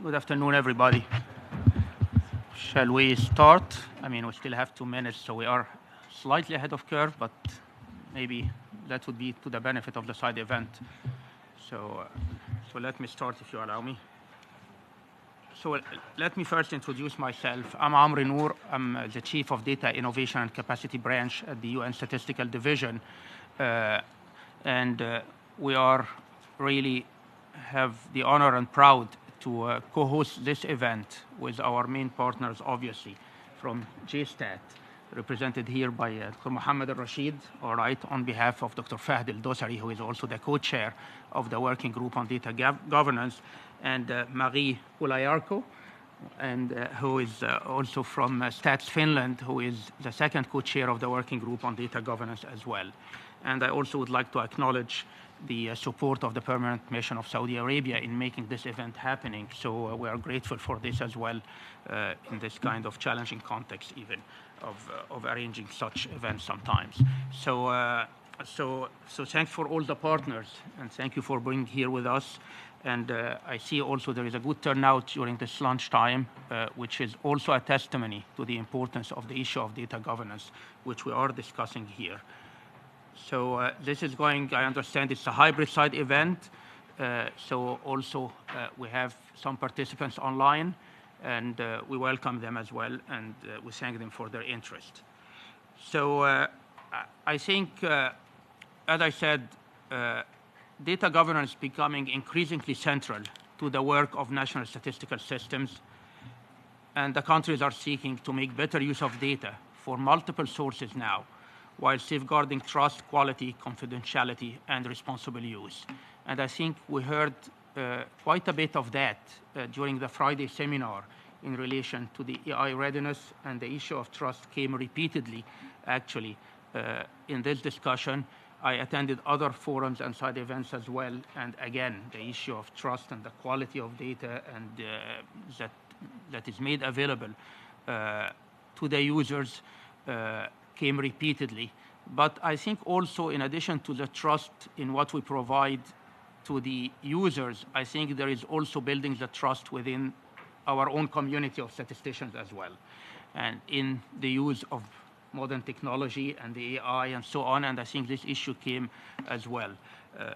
Good afternoon, everybody. Shall we start? I mean, we still have 2 minutes, so we are slightly ahead of curve, but maybe that would be to the benefit of the side event. So let me start, if you allow me. So let me first introduce myself. I'm Amri Noor. I'm the Chief of Data Innovation and Capacity Branch at the UN Statistical Division. We are really have the honor and proud to co-host this event with our main partners, obviously, from JSTAT, represented here by Dr. Mohammed Al-Rashid, all right, on behalf of Dr. Fahd Al-Dosari, who is also the co-chair of the Working Group on Data Governance, and Marie Ulayarko, and who is also from Stats Finland, who is the second co-chair of the Working Group on Data Governance as well. And I also would like to acknowledge the support of the Permanent Mission of Saudi Arabia in making this event happening. So we are grateful for this as well in this kind of challenging context even of arranging such events sometimes. So thanks for all the partners, and thank you for being here with us. And I see also there is a good turnout during this lunchtime, which is also a testimony to the importance of the issue of data governance, which we are discussing here. So this is going, I understand it's a hybrid side event. So also we have some participants online, and we welcome them as well, and we thank them for their interest. So I think, as I said, data governance is becoming increasingly central to the work of national statistical systems, and the countries are seeking to make better use of data for multiple sources now, while safeguarding trust, quality, confidentiality, and responsible use. And I think we heard quite a bit of that during the Friday seminar in relation to the AI readiness, and the issue of trust came repeatedly, actually, in this discussion. I attended other forums and side events as well, and again, the issue of trust and the quality of data and that is made available to the users came repeatedly. But I think also, in addition to the trust in what we provide to the users, I think there is also building the trust within our own community of statisticians as well, and in the use of modern technology and the AI and so on. And I think this issue came as well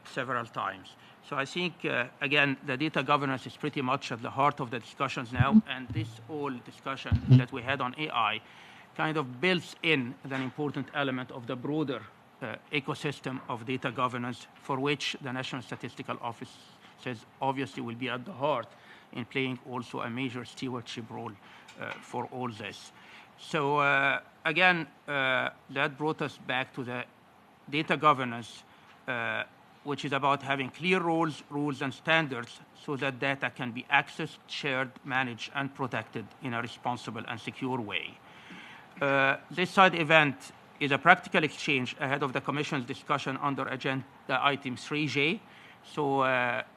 several times. So I think, again, the data governance is pretty much at the heart of the discussions now, and this whole discussion that we had on AI kind of builds in an important element of the broader ecosystem of data governance, for which the National Statistical Office says obviously will be at the heart in playing also a major stewardship role for all this. So again, that brought us back to the data governance, which is about having clear rules, and standards so that data can be accessed, shared, managed, and protected in a responsible and secure way. This side event is a practical exchange ahead of the Commission's discussion under Agenda Item 3J. So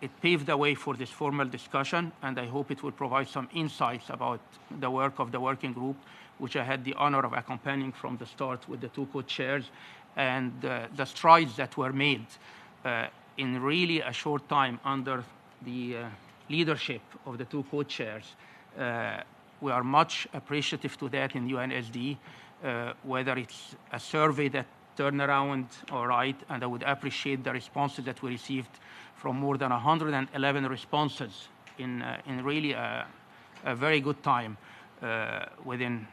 it paved the way for this formal discussion, and I hope it will provide some insights about the work of the working group, which I had the honor of accompanying from the start with the two co-chairs, and the strides that were made in really a short time under the leadership of the two co-chairs. We are much appreciative to that in UNSD, whether it's a survey that turned around, all right, and I would appreciate the responses that we received from more than 111 responses in really a very good time, within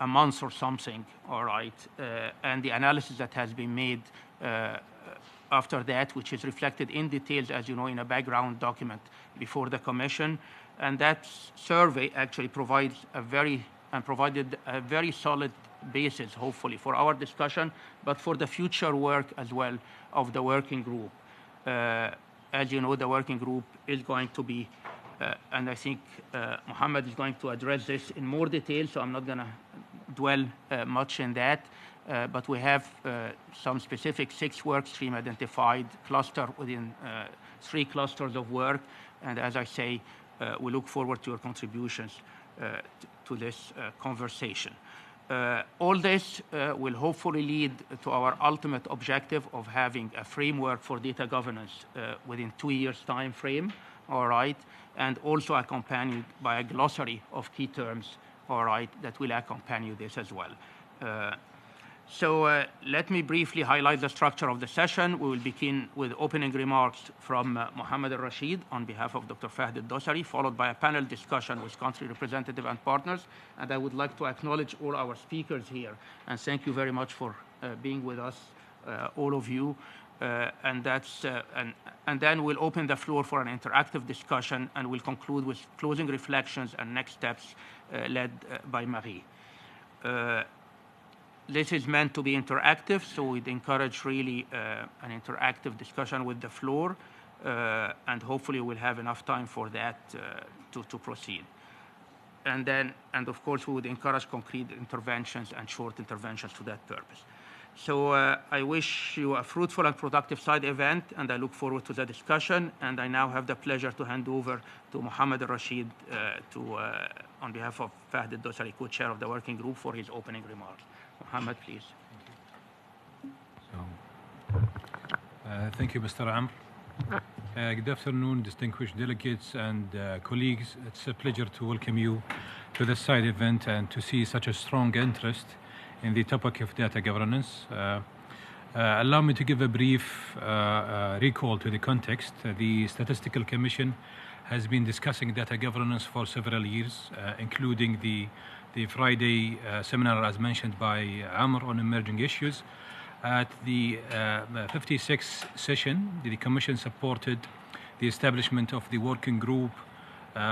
a month or something, all right, and the analysis that has been made after that, which is reflected in details, as you know, in a background document before the Commission. And that survey actually provided a very solid basis, hopefully, for our discussion, but for the future work as well of the working group. As you know, the working group is going to be, and I think Mohammed is going to address this in more detail, so I'm not going to dwell much in that. But we have some specific 6 work streams identified, cluster within 3 clusters of work. And as I say, we look forward to your contributions to this conversation. All this will hopefully lead to our ultimate objective of having a framework for data governance within 2 years' time frame, all right, and also accompanied by a glossary of key terms, all right, that will accompany this as well. So let me briefly highlight the structure of the session. We will begin with opening remarks from Mohammed Al-Rashid on behalf of Dr. Fahd Al-Dosari, followed by a panel discussion with country representative and partners. And I would like to acknowledge all our speakers here and thank you very much for being with us, all of you. And then we'll open the floor for an interactive discussion, and we'll conclude with closing reflections and next steps led by Marie. This is meant to be interactive, so we'd encourage really an interactive discussion with the floor, and hopefully we'll have enough time for that to proceed. And of course, we would encourage concrete interventions and short interventions to that purpose. So I wish you a fruitful and productive side event, and I look forward to the discussion. And I now have the pleasure to hand over to Mohammed Al-Rashid on behalf of Fahd Al-Dosari, co-chair of the working group, for his opening remarks. Mohammed, please. Thank you, Mr. Amr. Good afternoon, distinguished delegates and colleagues. It's a pleasure to welcome you to this side event and to see such a strong interest in the topic of data governance. Allow me to give a brief recall to the context. The Statistical Commission has been discussing data governance for several years, including the Friday seminar, as mentioned by Amr, on emerging issues. At the 56th session, the Commission supported the establishment of the working group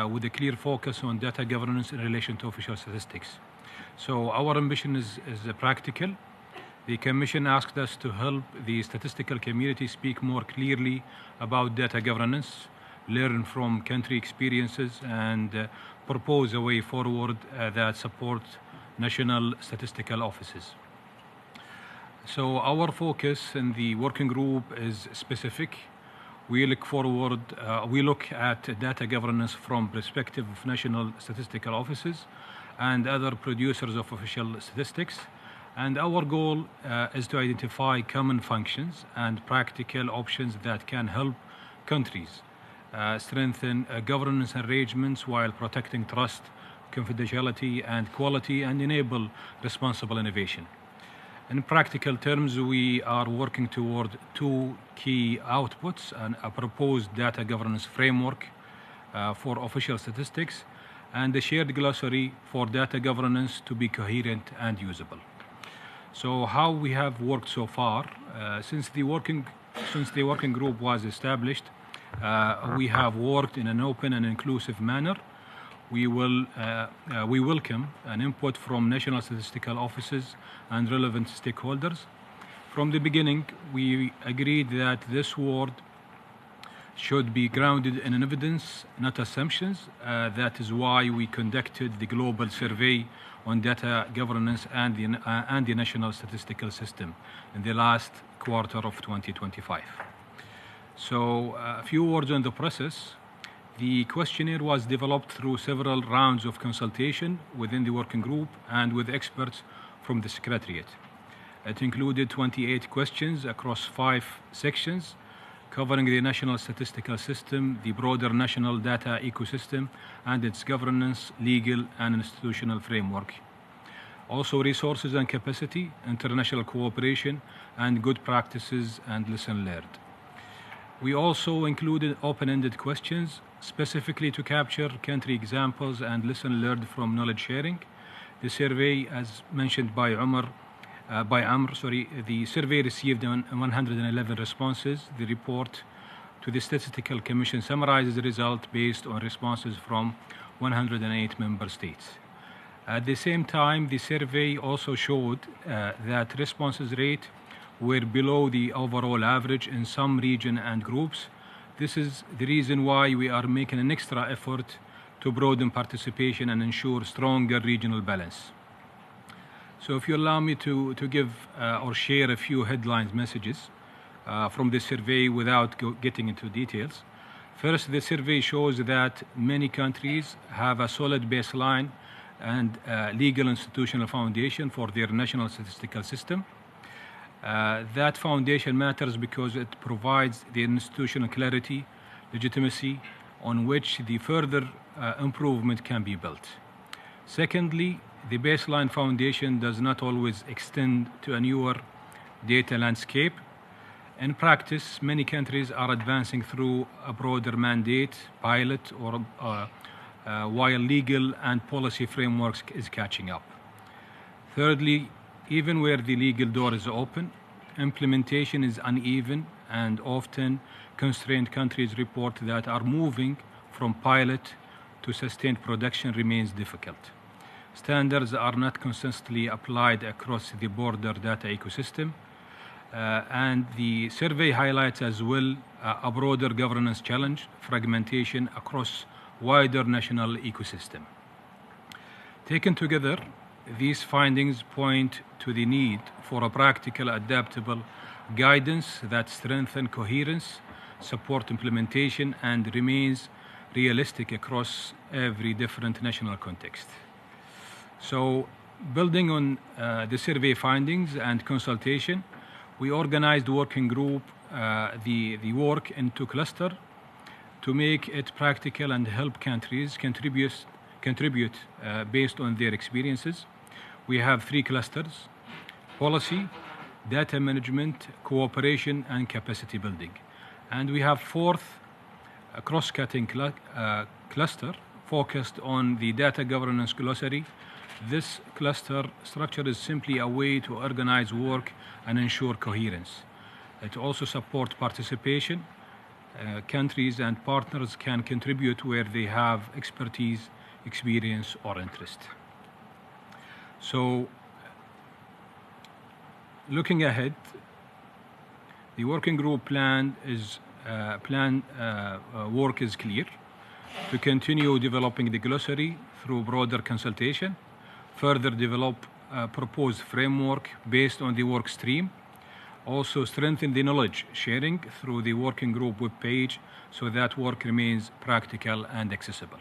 with a clear focus on data governance in relation to official statistics. So our ambition is practical. The Commission asked us to help the statistical community speak more clearly about data governance, learn from country experiences, and propose a way forward that supports national statistical offices. So our focus in the working group is specific. We look at data governance from perspective of national statistical offices and other producers of official statistics. And our goal is to identify common functions and practical options that can help countries strengthen governance arrangements while protecting trust, confidentiality, and quality, and enable responsible innovation. In practical terms, we are working toward two key outputs: and a proposed data governance framework for official statistics, and a shared glossary for data governance to be coherent and usable. So how we have worked so far, since the working group was established, we have worked in an open and inclusive manner. We welcome an input from national statistical offices and relevant stakeholders. From the beginning, we agreed that this work should be grounded in evidence, not assumptions. That is why we conducted the global survey on data governance and the national statistical system in the last quarter of 2025. So a few words on the process. The questionnaire was developed through several rounds of consultation within the working group and with experts from the Secretariat. It included 28 questions across 5 sections, covering the national statistical system, the broader national data ecosystem, and its governance, legal, and institutional framework. Also, resources and capacity, international cooperation, and good practices and lessons learned. We also included open-ended questions specifically to capture country examples and lessons learned from knowledge sharing. The survey, as mentioned by Amr, the survey received 111 responses. The report to the Statistical Commission summarizes the result based on responses from 108 member states. At the same time, the survey also showed that responses rate were below the overall average in some regions and groups. This is the reason why we are making an extra effort to broaden participation and ensure stronger regional balance. So if you allow me to give or share a few headline messages from the survey without getting into details. First, the survey shows that many countries have a solid baseline and legal institutional foundation for their national statistical system. That foundation matters because it provides the institutional clarity, legitimacy, on which the further improvement can be built. Secondly, the baseline foundation does not always extend to a newer data landscape. In practice, many countries are advancing through a broader mandate, pilot, or while legal and policy frameworks is catching up. Thirdly, even where the legal door is open, implementation is uneven, and often constrained countries report that are moving from pilot to sustained production remains difficult. Standards are not consistently applied across the border data ecosystem, and the survey highlights as well a broader governance challenge, fragmentation across wider national ecosystem. Taken together, these findings point to the need for a practical, adaptable guidance that strengthens coherence, support implementation, and remains realistic across every different national context. So, building on the survey findings and consultation, we organized working group, the work into cluster to make it practical and help countries contribute based on their experiences. We have 3 clusters: policy, data management, cooperation, and capacity building. And we have 4th, a cross-cutting cluster focused on the data governance glossary. This cluster structure is simply a way to organize work and ensure coherence. It also supports participation. Countries and partners can contribute where they have expertise, experience, or interest. So, looking ahead, the working group work is clear: to continue developing the glossary through broader consultation, further develop a proposed framework based on the work stream, also strengthen the knowledge sharing through the working group webpage so that work remains practical and accessible.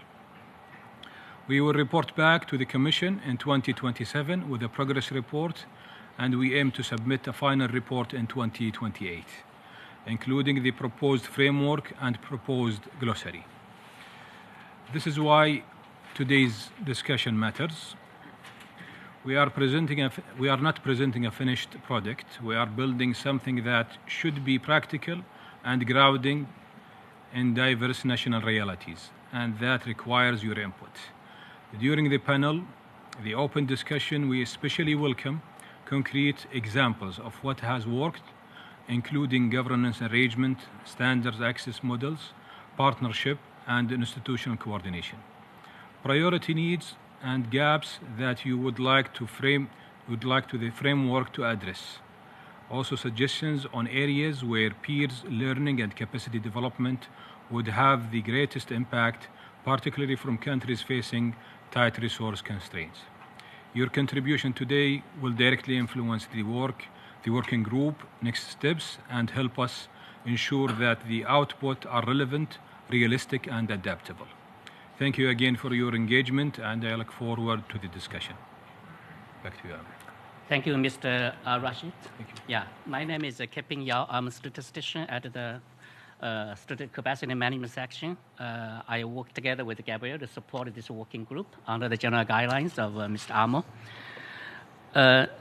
We will report back to the Commission in 2027 with a progress report, and we aim to submit a final report in 2028, including the proposed framework and proposed glossary. This is why today's discussion matters. We are not presenting a finished product. We are building something that should be practical and grounding in diverse national realities, and that requires your input. During the panel, the open discussion, we especially welcome concrete examples of what has worked, including governance arrangement, standards access models, partnership, and institutional coordination. Priority needs and gaps that you would like the framework to address. Also suggestions on areas where peers learning and capacity development would have the greatest impact, particularly from countries facing tight resource constraints. Your contribution today will directly influence the working group, next steps, and help us ensure that the output are relevant, realistic, and adaptable. Thank you again for your engagement, and I look forward to the discussion. Back to you, Amir. Thank you, Mr. Rashid. Thank you. Yeah, my name is Kiping Yao. I'm a statistician at the Strategic Capacity Management section. I work together with Gabriel to support this working group under the general guidelines of Mr. Amo.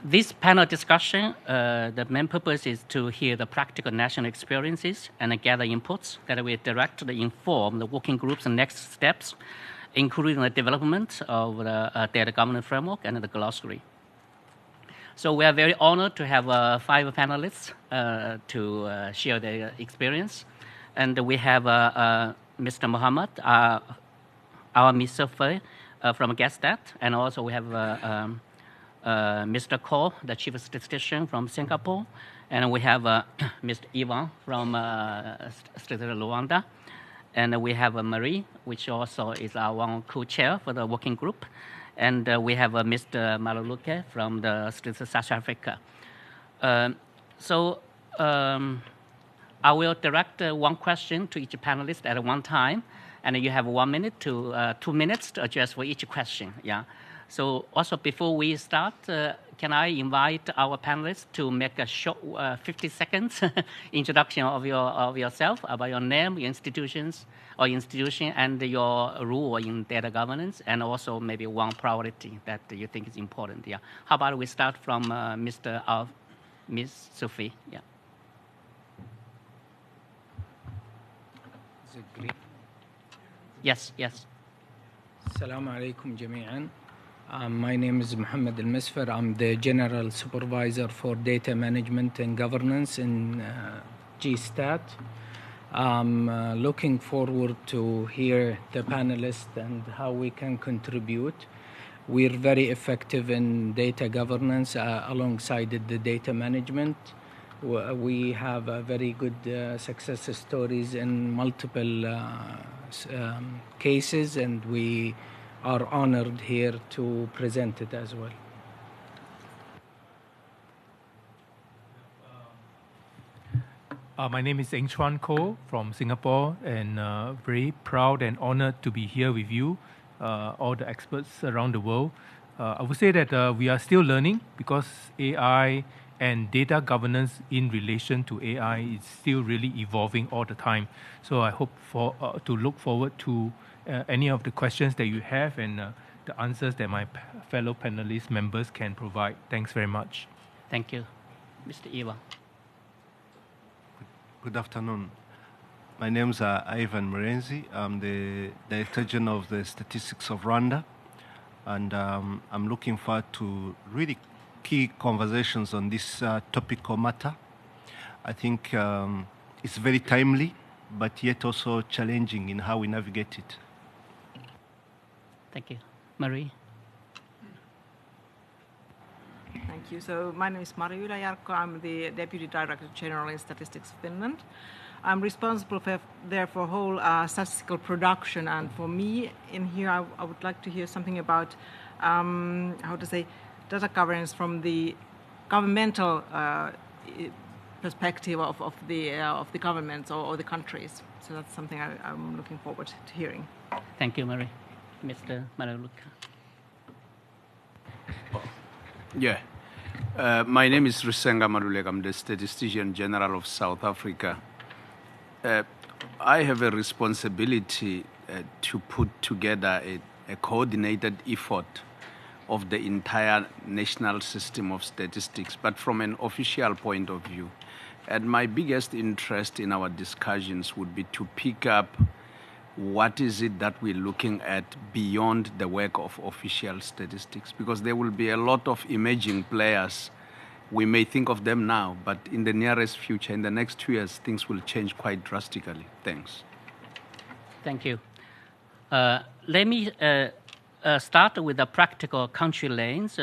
This panel discussion, the main purpose is to hear the practical national experiences and gather inputs that will directly inform the working group's next steps, including the development of the data governance framework and the glossary. So we are very honored to have 5 panelists to share their experience. And we have Mr. Muhammad, our Mr. Fei from GESTAT, and also we have Mr. Ko, the chief statistician from Singapore, and we have Mr. Ivan from Statistics Rwanda, and we have Marie, which also is our one co-chair for the working group, and we have Mr. Maluluke from the Statistics South Africa. I will direct one question to each panelist at one time, and you have 1 minute to 2 minutes to address for each question. Yeah. So also before we start, can I invite our panelists to make a short 50 seconds introduction of yourself, about your name, your institutions, or institution, and your role in data governance, and also maybe one priority that you think is important. Yeah. How about we start from Ms. Sophie? Yeah. Is it green? Yes, yes. Assalamu alaikum jami'an. My name is Mohammed Al Misfer. I'm the General Supervisor for Data Management and Governance in GSTAT. I'm looking forward to hear the panelists and how we can contribute. We're very effective in data governance alongside the data management. We have very good success stories in multiple cases, and we are honored here to present it as well. My name is Eng Chuan Koh from Singapore, and very proud and honored to be here with you, all the experts around the world. I would say that we are still learning, because AI and data governance in relation to AI is still really evolving all the time. So I hope to look forward to any of the questions that you have, and the answers that my fellow panelist members can provide. Thanks very much. Thank you. Mr. Ivan. Good afternoon. My name is Ivan Murenzi. I'm the Director General of the Statistics of Rwanda, and I'm looking forward to really key conversations on this topical matter. I think it's very timely, but yet also challenging in how we navigate it. Thank you. Marie. Thank you. So my name is Marjula Jarkko. I'm the Deputy Director General in Statistics Finland. I'm responsible for whole statistical production, and for me in here I would like to hear something about data governance from the governmental perspective of the governments or the countries. So that's something I'm looking forward to hearing. Thank you, Marie. Mr. Maraluka. Yeah. My name is Rusenga Maruleka. I'm the Statistician General of South Africa. I have a responsibility to put together a coordinated effort of the entire national system of statistics, but from an official point of view. And my biggest interest in our discussions would be to pick up what is it that we're looking at beyond the work of official statistics, because there will be a lot of emerging players. We may think of them now, but in the nearest future, in the next 2 years, things will change quite drastically. Thanks. Thank you. Let me start with the practical country lanes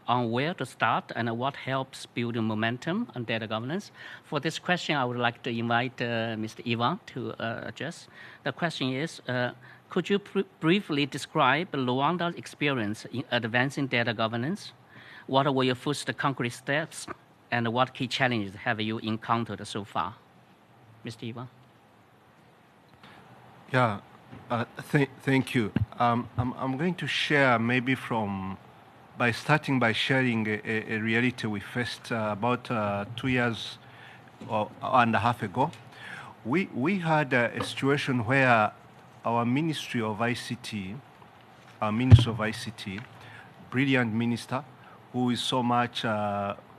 on where to start and what helps build momentum on data governance. For this question, I would like to invite Mr. Ivan to address. The question is, could you briefly describe Rwanda's experience in advancing data governance? What were your first concrete steps, and what key challenges have you encountered so far? Mr. Ivan. Yeah, thank you. I'm going to share maybe by starting by sharing a reality we faced about 2 years and a half ago. We had a situation where our Ministry of ICT, brilliant minister, who is so much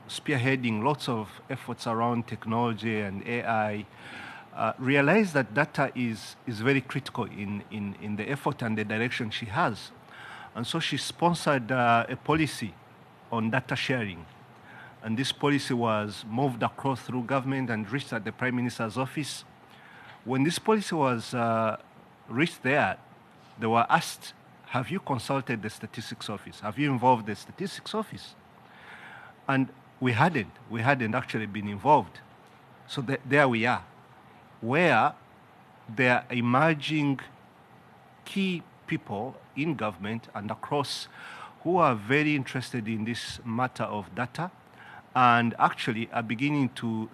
spearheading lots of efforts around technology and AI, realized that data is very critical in the effort and the direction she has. And so she sponsored a policy on data sharing. And this policy was moved across through government and reached at the Prime Minister's office. When this policy was reached there, they were asked, have you consulted the statistics office? Have you involved the statistics office? And we hadn't actually been involved. So there we are, where there are emerging key people in government and across who are very interested in this matter of data and actually are beginning to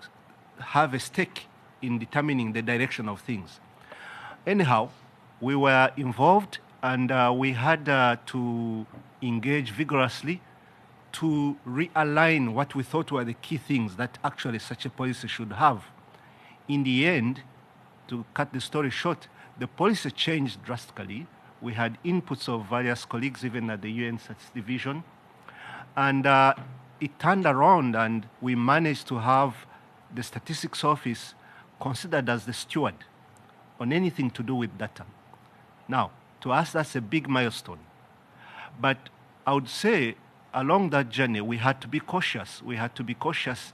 have a stake in determining the direction of things. Anyhow, we were involved, and we had to engage vigorously to realign what we thought were the key things that actually such a policy should have. In the end, to cut the story short, the policy changed drastically. We had inputs of various colleagues, even at the UN Statistics Division. And it turned around, and we managed to have the Statistics Office considered as the steward on anything to do with data. Now, to us, that's a big milestone. But I would say along that journey, we had to be cautious. We had to be cautious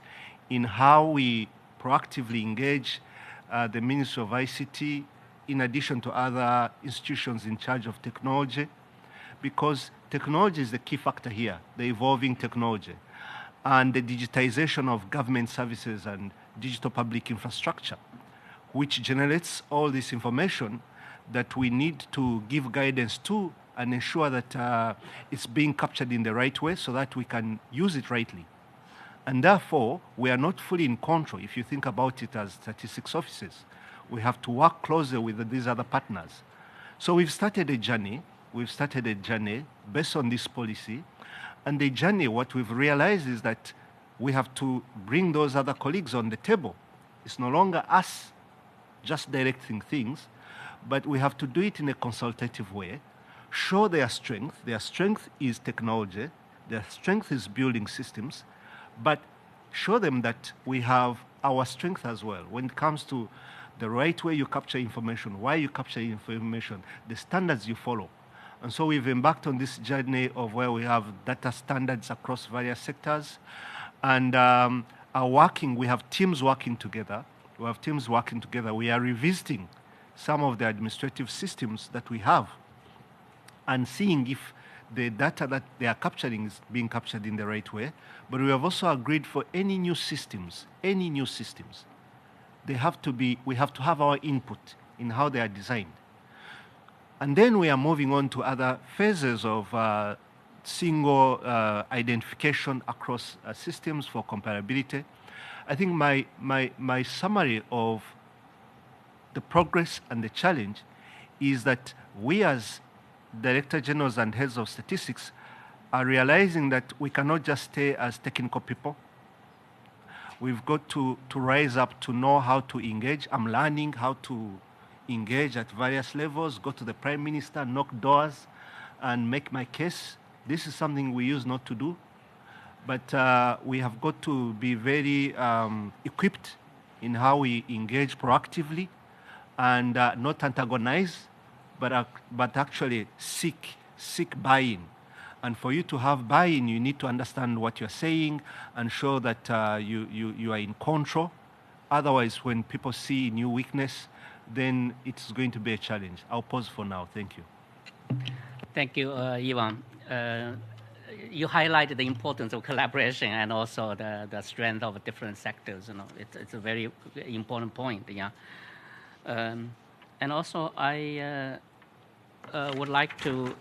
in how we proactively engage the Ministry of ICT in addition to other institutions in charge of technology, because technology is the key factor here, the evolving technology, and the digitization of government services and digital public infrastructure, which generates all this information that we need to give guidance to and ensure that it's being captured in the right way so that we can use it rightly. And therefore, we are not fully in control. If you think about it as statistics offices, we have to work closely with these other partners. So we've started a journey. We've started a journey based on this policy. And the journey, what we've realized is that we have to bring those other colleagues on the table. It's no longer us just directing things, but we have to do it in a consultative way, show their strength. Their strength is technology. Their strength is building systems, but show them that we have our strength as well when it comes to the right way you capture information, why you capture information, the standards you follow. And so we've embarked on this journey of where we have data standards across various sectors, and we have teams working together. We have teams working together. We are revisiting some of the administrative systems that we have and seeing if the data that they are capturing is being captured in the right way. But we have also agreed for any new systems, we have to have our input in how they are designed. And then we are moving on to other phases of single identification across systems for comparability. I think my summary of the progress and the challenge is that we as Director Generals and Heads of Statistics are realizing that we cannot just stay as technical people. We've got to rise up to know how to engage. I'm learning how to engage at various levels, go to the Prime Minister, knock doors, and make my case. This is something we used not to do, but we have got to be very equipped in how we engage proactively and not antagonize, but actually seek buy-in. And for you to have buy-in, you need to understand what you're saying and show that you are in control. Otherwise, when people see new weakness, then it's going to be a challenge. I'll pause for now. Thank you. Thank you, Ivan. You highlighted the importance of collaboration and also the strength of different sectors. It's a very important point. Yeah. And also, I would like to,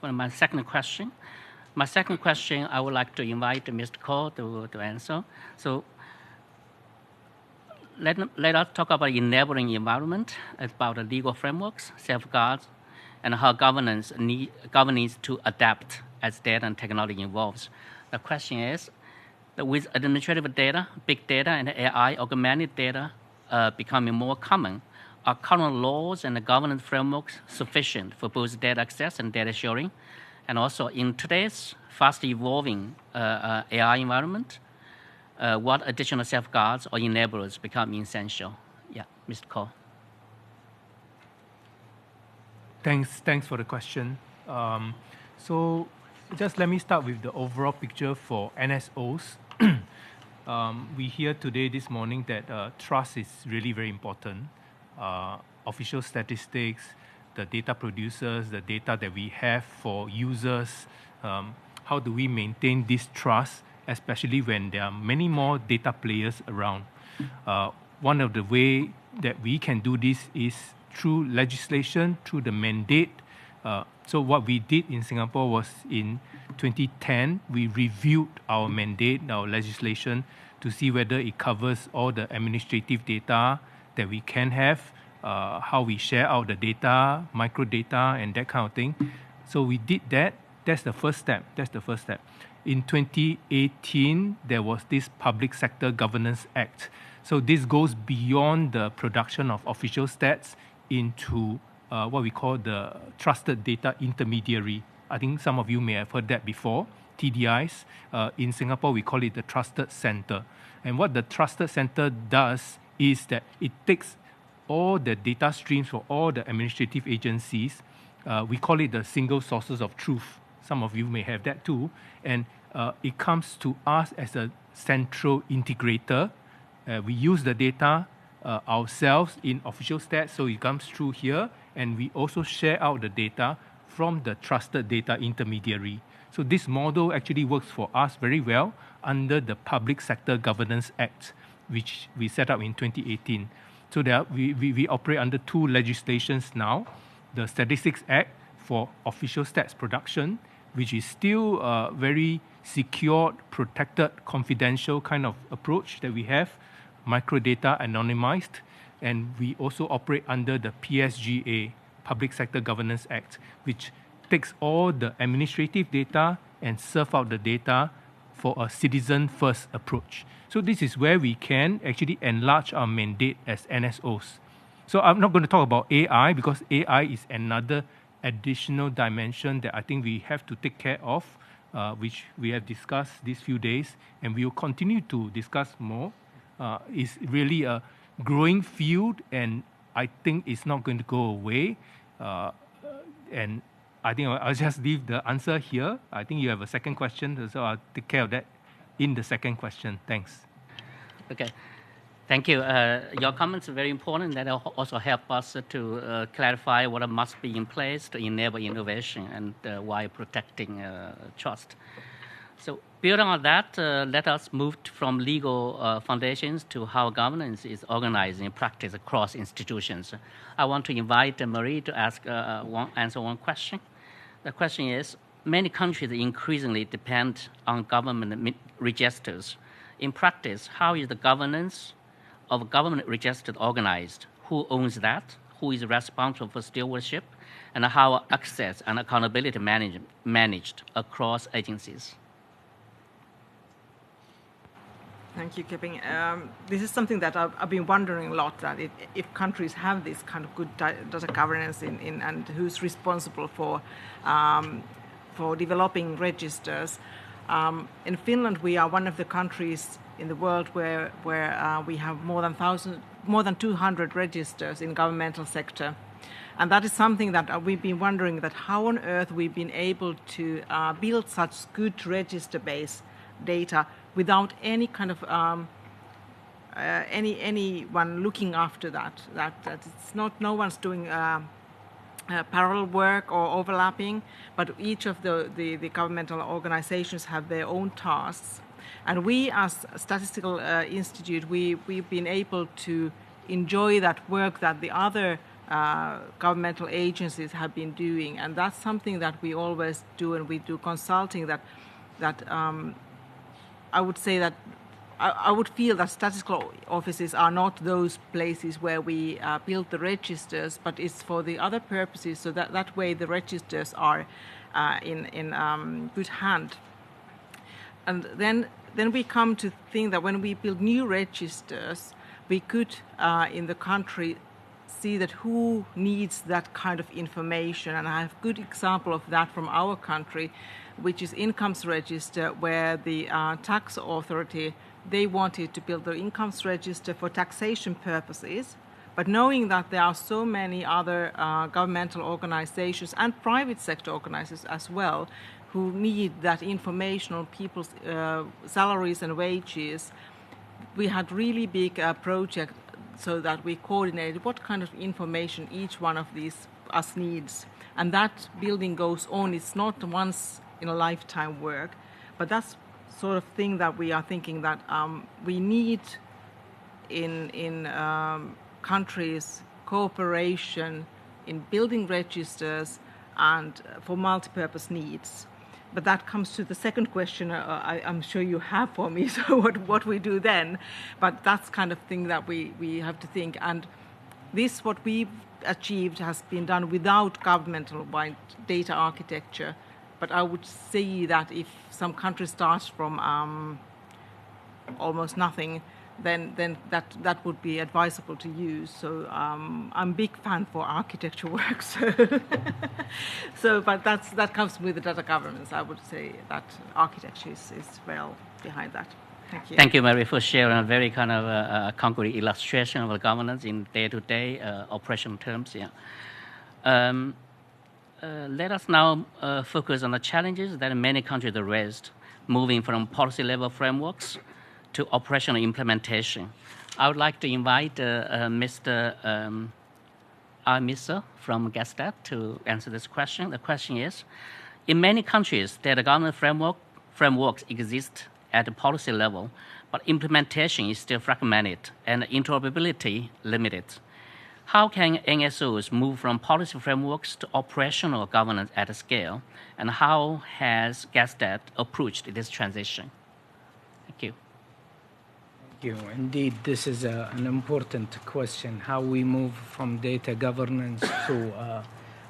for my second question, I would like to invite Mr. Ko to answer. So let us talk about enabling environment, about the legal frameworks, safeguards, and how governance needs to adapt as data and technology evolves. The question is, that with administrative data, big data, and AI, augmented data becoming more common, are current laws and the governance frameworks sufficient for both data access and data sharing? And also in today's fast evolving AI environment, what additional safeguards or enablers become essential? Yeah, Mr. Ko. Thanks for the question. So just let me start with the overall picture for NSOs. We hear today, this morning, that trust is really very important. Official statistics, the data producers, the data that we have for users, how do we maintain this trust, especially when there are many more data players around? One of the ways that we can do this is through legislation, through the mandate. So what we did in Singapore was in 2010, we reviewed our mandate, our legislation, to see whether it covers all the administrative data that we can have, how we share out the data, microdata, and that kind of thing. So we did that. That's the first step. in 2018, there was this Public Sector Governance Act. So this goes beyond the production of official stats into what we call the Trusted Data Intermediary. I think some of you may have heard that before, TDIs. In Singapore, we call it the Trusted Center. And what the Trusted Center does is that it takes all the data streams for all the administrative agencies. We call it the single sources of truth. Some of you may have that too. And it comes to us as a central integrator. We use the data ourselves in official stats, so it comes through here. And we also share out the data from the Trusted Data Intermediary. So this model actually works for us very well under the Public Sector Governance Act, which we set up in 2018. So we operate under two legislations now, the Statistics Act for official stats production, which is still a very secured, protected, confidential kind of approach that we have, microdata anonymized, and we also operate under the PSGA, Public Sector Governance Act, which takes all the administrative data and serve out the data for a citizen-first approach. So this is where we can actually enlarge our mandate as NSOs. So I'm not going to talk about AI because AI is another additional dimension that I think we have to take care of, which we have discussed these few days, and we will continue to discuss more. It's really a growing field, and I think it's not going to go away. And I think I'll just leave the answer here. I think you have a second question, so I'll take care of that in the second question. Thanks. Okay. Thank you. Your comments are very important. That also help us to clarify what must be in place to enable innovation and while protecting trust. So building on that, let us move from legal foundations to how governance is organized in practice across institutions. I want to invite Marie to answer one question. The question is, many countries increasingly depend on government registers. In practice, how is the governance of government registers organized? Who owns that? Who is responsible for stewardship? And how are access and accountability managed across agencies? Thank you, Kiping. This is something that I've been wondering a lot, that if countries have this kind of good data governance and who's responsible for developing registers. In Finland, we are one of the countries in the world where we have more than 200 registers in governmental sector. And that is something that we've been wondering, that how on earth we've been able to build such good register-based data without any kind of anyone looking after that it's not, no one's doing parallel work or overlapping, but each of the governmental organizations have their own tasks. And we as a statistical institute, we've been able to enjoy that work that the other governmental agencies have been doing, and that's something that we always do, and we do consulting that I would say that I would feel that statistical offices are not those places where we build the registers, but it's for the other purposes, so that way the registers are in good hand. And then we come to think that when we build new registers, we could in the country see that who needs that kind of information. And I have a good example of that from our country, which is incomes register, where the tax authority, they wanted to build the incomes register for taxation purposes, but knowing that there are so many other governmental organizations and private sector organizations as well who need that information on people's salaries and wages, we had really big project so that we coordinated what kind of information each one of these us needs. And that building goes on. It's not once in a lifetime work, but that's sort of thing that we are thinking that we need in countries cooperation in building registers and for multi-purpose needs. But that comes to the second question I'm sure you have for me, so what we do then. But that's kind of thing that we have to think. And this, what we've achieved, has been done without governmental-wide data architecture. But I would say that if some country starts from almost nothing, then that would be advisable to use. So I'm a big fan for architecture work. But that comes with the data governance. I would say that architecture is well behind that. Thank you. Thank you, Mary, for sharing a very kind of concrete illustration of the governance in day-to-day operational terms. Yeah. Let us now focus on the challenges that many countries have raised, moving from policy-level frameworks to operational implementation. I would like to invite Mr. Armisa from GASTAT to answer this question. The question is, in many countries, data governance frameworks exist at the policy level, but implementation is still fragmented and interoperability limited. How can NSOs move from policy frameworks to operational governance at a scale, and how has GASTAT approached this transition? Thank you. Thank you. Indeed, this is an important question, how we move from data governance to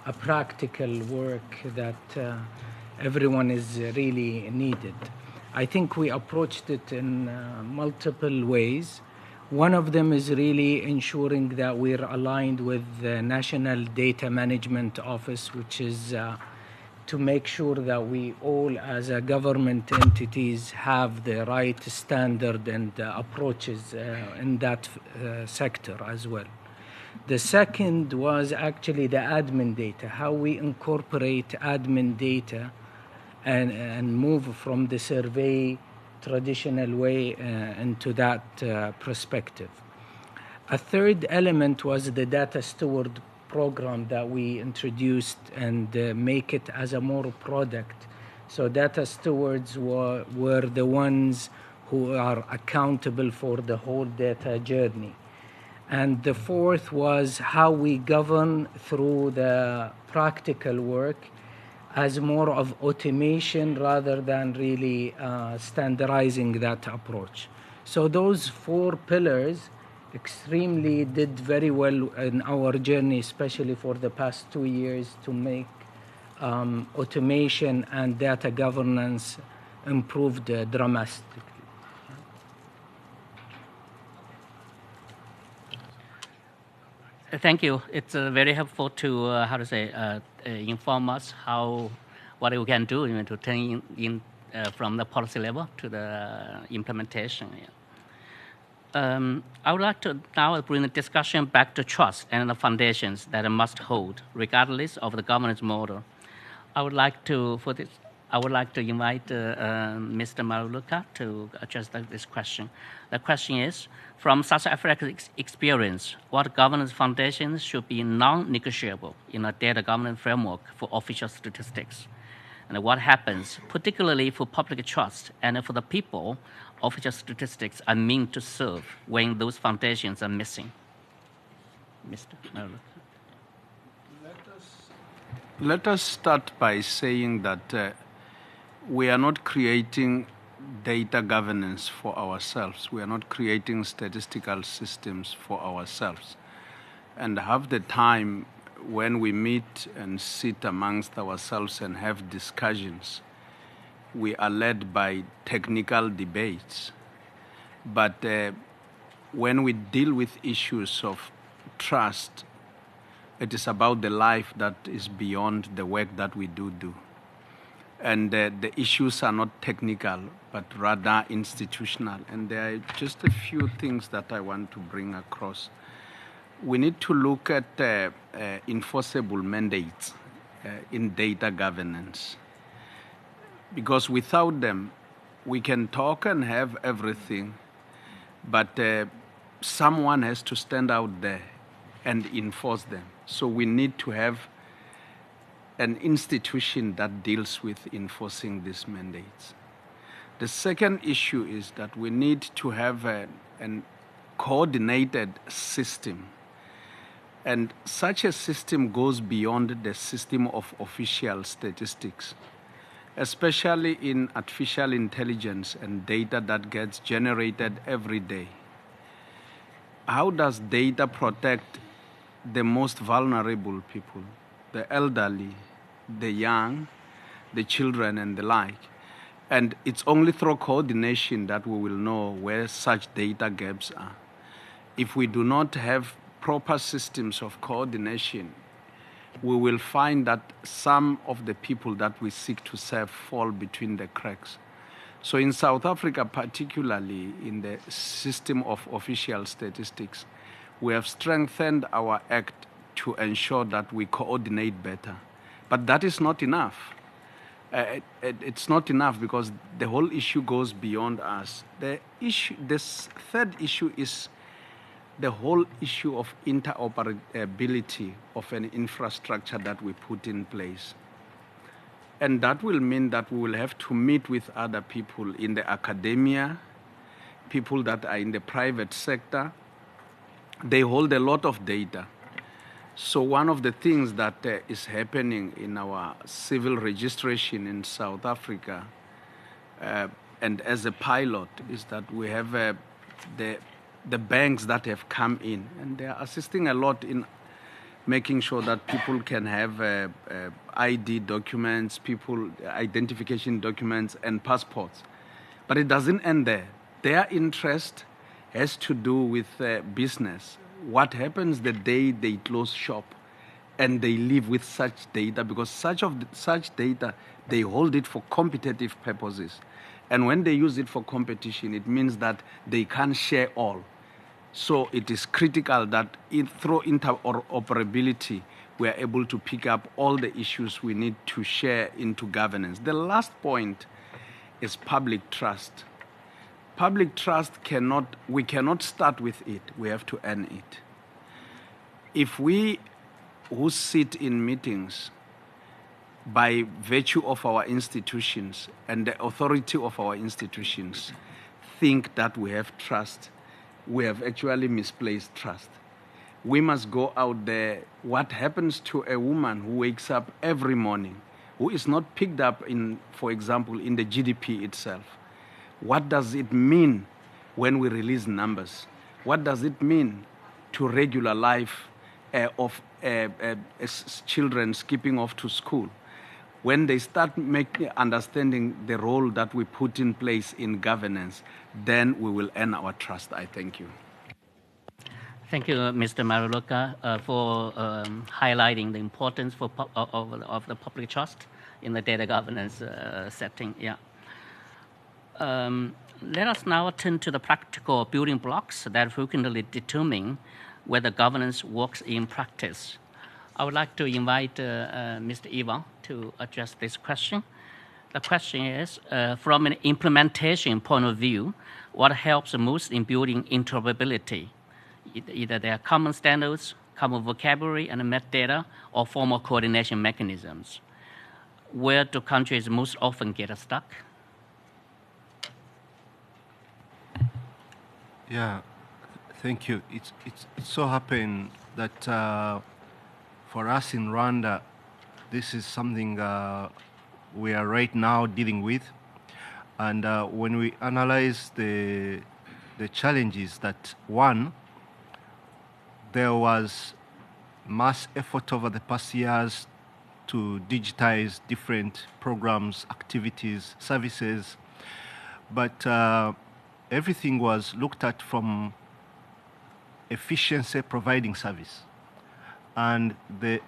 a practical work that everyone is really needed. I think we approached it in multiple ways. One of them is really ensuring that we're aligned with the National Data Management Office, which is to make sure that we all as a government entities have the right standard and approaches in that sector as well. The second was actually the admin data, how we incorporate admin data and move from the survey traditional way into that perspective. A third element was the data steward program that we introduced and make it as a more product. So data stewards were the ones who are accountable for the whole data journey. And the fourth was how we govern through the practical work as more of automation rather than really standardizing that approach. So those four pillars extremely did very well in our journey, especially for the past 2 years, to make automation and data governance improved dramatically. Thank you. It's very helpful to inform us what we can do to turn in from the policy level to the implementation. I would like to now bring the discussion back to trust and the foundations that it must hold, regardless of the governance model. I would like to invite Mr. Maruluka to address this question. The question is, from South Africa's experience, what governance foundations should be non-negotiable in a data governance framework for official statistics? And what happens, particularly for public trust and for the people official statistics are meant to serve when those foundations are missing? Mr. Maruluka. Let us start by saying that we are not creating data governance for ourselves. We are not creating statistical systems for ourselves. And half the time when we meet and sit amongst ourselves and have discussions, we are led by technical debates. But when we deal with issues of trust, it is about the life that is beyond the work that we do. And the issues are not technical, but rather institutional. And there are just a few things that I want to bring across. We need to look at enforceable mandates in data governance. Because without them, we can talk and have everything, but someone has to stand out there and enforce them. So we need to have an institution that deals with enforcing these mandates. The second issue is that we need to have a coordinated system. And such a system goes beyond the system of official statistics, especially in artificial intelligence and data that gets generated every day. How does data protect the most vulnerable people, the elderly, the young, the children and the like. And it's only through coordination that we will know where such data gaps are. If we do not have proper systems of coordination, we will find that some of the people that we seek to serve fall between the cracks. So in South Africa, particularly in the system of official statistics, we have strengthened our act to ensure that we coordinate better. But that is not enough. It's not enough because the whole issue goes beyond us. This third issue is the whole issue of interoperability of an infrastructure that we put in place. And that will mean that we will have to meet with other people in the academia, people that are in the private sector. They hold a lot of data. So one of the things that is happening in our civil registration in South Africa, and as a pilot, is that we have the banks that have come in, and they are assisting a lot in making sure that people can have ID documents, identification documents, and passports. But it doesn't end there. Their interest has to do with business. What happens the day they close shop and they leave with such data, because such data, they hold it for competitive purposes. And when they use it for competition, it means that they can't share all. So it is critical that through interoperability, we are able to pick up all the issues we need to share into governance. The last point is public trust. Public trust we cannot start with it. We have to earn it. If we who sit in meetings by virtue of our institutions and the authority of our institutions think that we have trust, we have actually misplaced trust. We must go out there. What happens to a woman who wakes up every morning, who is not picked up in, for example, in the GDP itself? What does it mean when we release numbers? What does it mean to regular life of children skipping off to school? When they start understanding the role that we put in place in governance, then we will earn our trust. I thank you. Thank you, Mr. Maruluka, for highlighting the importance of the public trust in the data governance setting. Yeah. Let us now turn to the practical building blocks that frequently determine whether governance works in practice. I would like to invite Mr. Ivan to address this question. The question is, from an implementation point of view, what helps most in building interoperability? Either there are common standards, common vocabulary and metadata, or formal coordination mechanisms. Where do countries most often get stuck? Yeah, thank you. It so happened that for us in Rwanda, this is something we are right now dealing with. And when we analyze the challenges, that one, there was mass effort over the past years to digitize different programs, activities, services, but everything was looked at from efficiency providing service. And the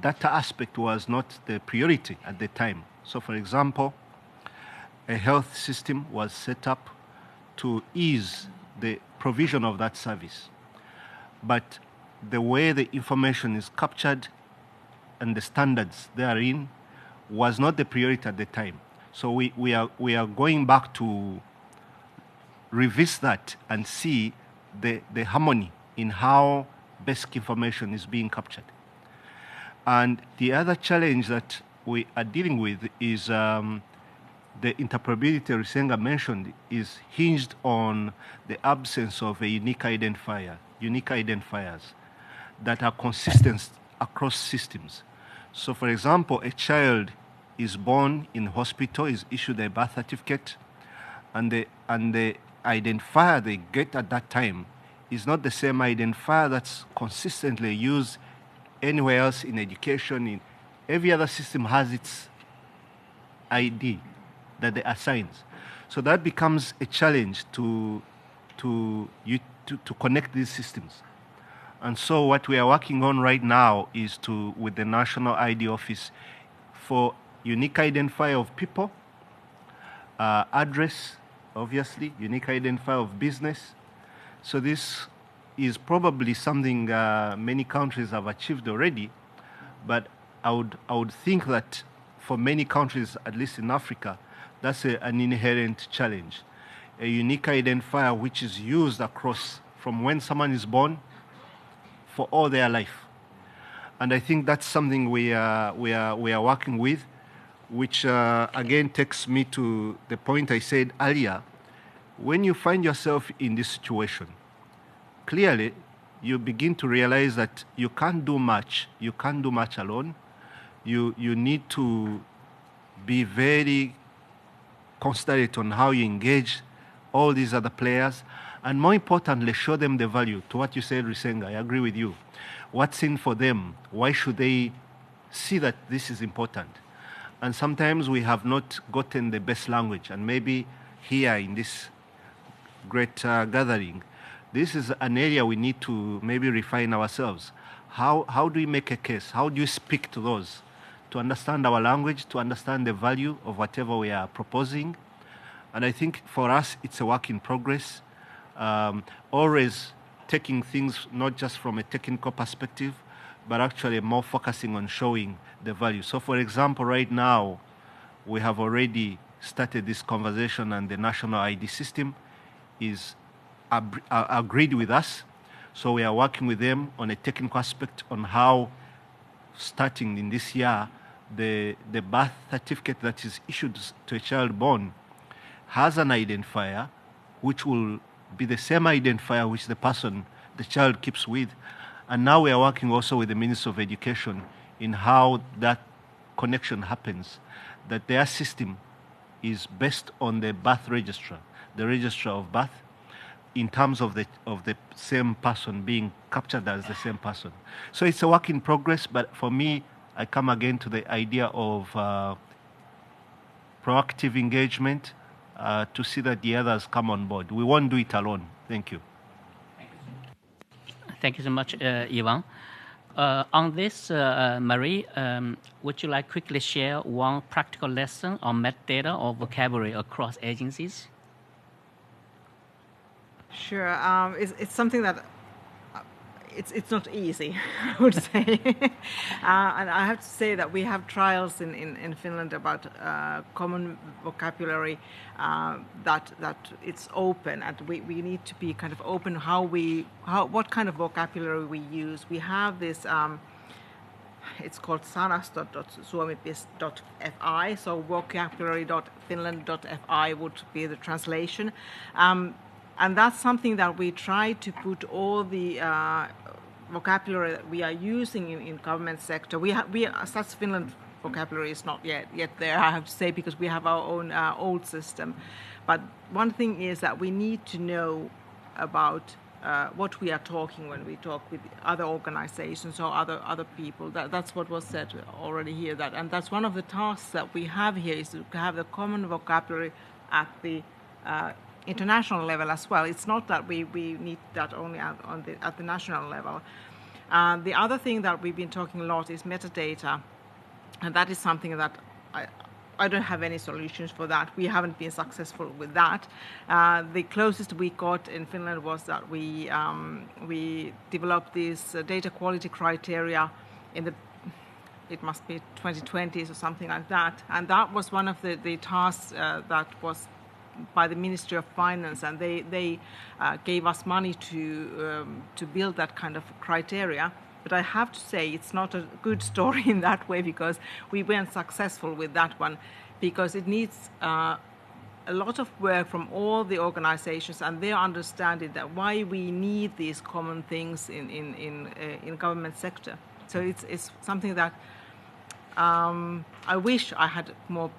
data aspect was not the priority at the time. So for example, a health system was set up to ease the provision of that service. But the way the information is captured and the standards therein was not the priority at the time. So we are going back to revisit that and see the harmony in how basic information is being captured. And the other challenge that we are dealing with is the interoperability Rusenga mentioned is hinged on the absence of a unique identifiers that are consistent across systems. So for example, a child is born in hospital, is issued a birth certificate, and the identifier they get at that time is not the same identifier that's consistently used anywhere else in education. In every other system has its ID that they assign. So that becomes a challenge to connect these systems. And so what we are working on right now is with the National ID Office, for unique identifier of people, address, obviously, unique identifier of business. So this is probably something many countries have achieved already, but I would think that for many countries, at least in Africa, that's an inherent challenge. A unique identifier which is used across from when someone is born for all their life. And I think that's something we are working with, which again takes me to the point I said earlier. When you find yourself in this situation, clearly you begin to realize that you can't do much. You can't do much alone. You need to be very considerate on how you engage all these other players, and more importantly, show them the value. To what you said, Risenga, I agree with you. What's in for them? Why should they see that this is important? And sometimes we have not gotten the best language, and maybe here in this great gathering, this is an area we need to maybe refine ourselves. How do we make a case? How do you speak to those? To understand our language, to understand the value of whatever we are proposing. And I think for us, it's a work in progress. Always taking things not just from a technical perspective, but actually more focusing on showing the value. So for example, right now, we have already started this conversation, and the national ID system is agreed with us. So we are working with them on a technical aspect on how, starting in this year, the birth certificate that is issued to a child born has an identifier, which will be the same identifier which the child keeps with. And now we are working also with the Ministry of Education in how that connection happens, that their system is based on the birth registrar, the registrar of birth, in terms of the same person being captured as the same person. So it's a work in progress, but for me, I come again to the idea of proactive engagement to see that the others come on board. We won't do it alone. Thank you. Thank you so much, Ivan. On this, Marie, would you like quickly share one practical lesson on metadata or vocabulary across agencies? Sure. It's something that it's not easy, I would say. And I have to say that we have trials in Finland about common vocabulary that it's open, and we need to be kind of open what kind of vocabulary we use. We have this. It's called sanasto.suomi.fi, so vocabulary.finland.fi would be the translation. And that's something that we try to put all the vocabulary that we are using in government sector. Such Finland vocabulary is not yet there, I have to say, because we have our own old system. But one thing is that we need to know about what we are talking when we talk with other organizations or other people. That's what was said already here. And that's one of the tasks that we have here, is to have the common vocabulary at the international level as well. It's not that we need that only at the national level. The other thing that we've been talking a lot is metadata, and that is something that I don't have any solutions for that. We haven't been successful with that. The closest we got in Finland was that we developed these data quality criteria it must be 2020s or something like that, and that was one of the tasks that was by the Ministry of Finance, and they gave us money to build that kind of criteria. But I have to say it's not a good story in that way, because we weren't successful with that one, because it needs a lot of work from all the organizations and their understanding that why we need these common things in government sector. So it's something that I wish I had more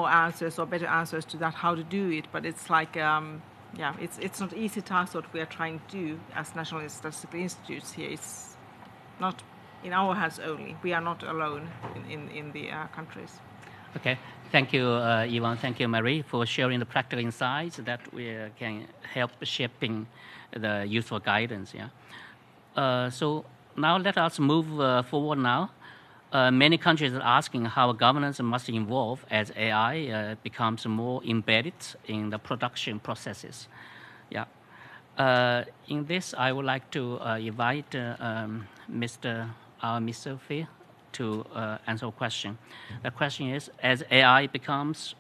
answers or better answers to that, how to do it, but it's like, it's not easy task what we are trying to do as National Statistical Institutes here. It's not in our hands only. We are not alone in the countries. Okay. Thank you, Ivan. Thank you, Marie, for sharing the practical insights that we can help shaping the useful guidance. Yeah. So now let us move forward now. Many countries are asking how governance must evolve as AI becomes more embedded in the production processes. Yeah. In this, I would like to invite Mr. Mr. Fei to answer a question. The question is, as AI becomes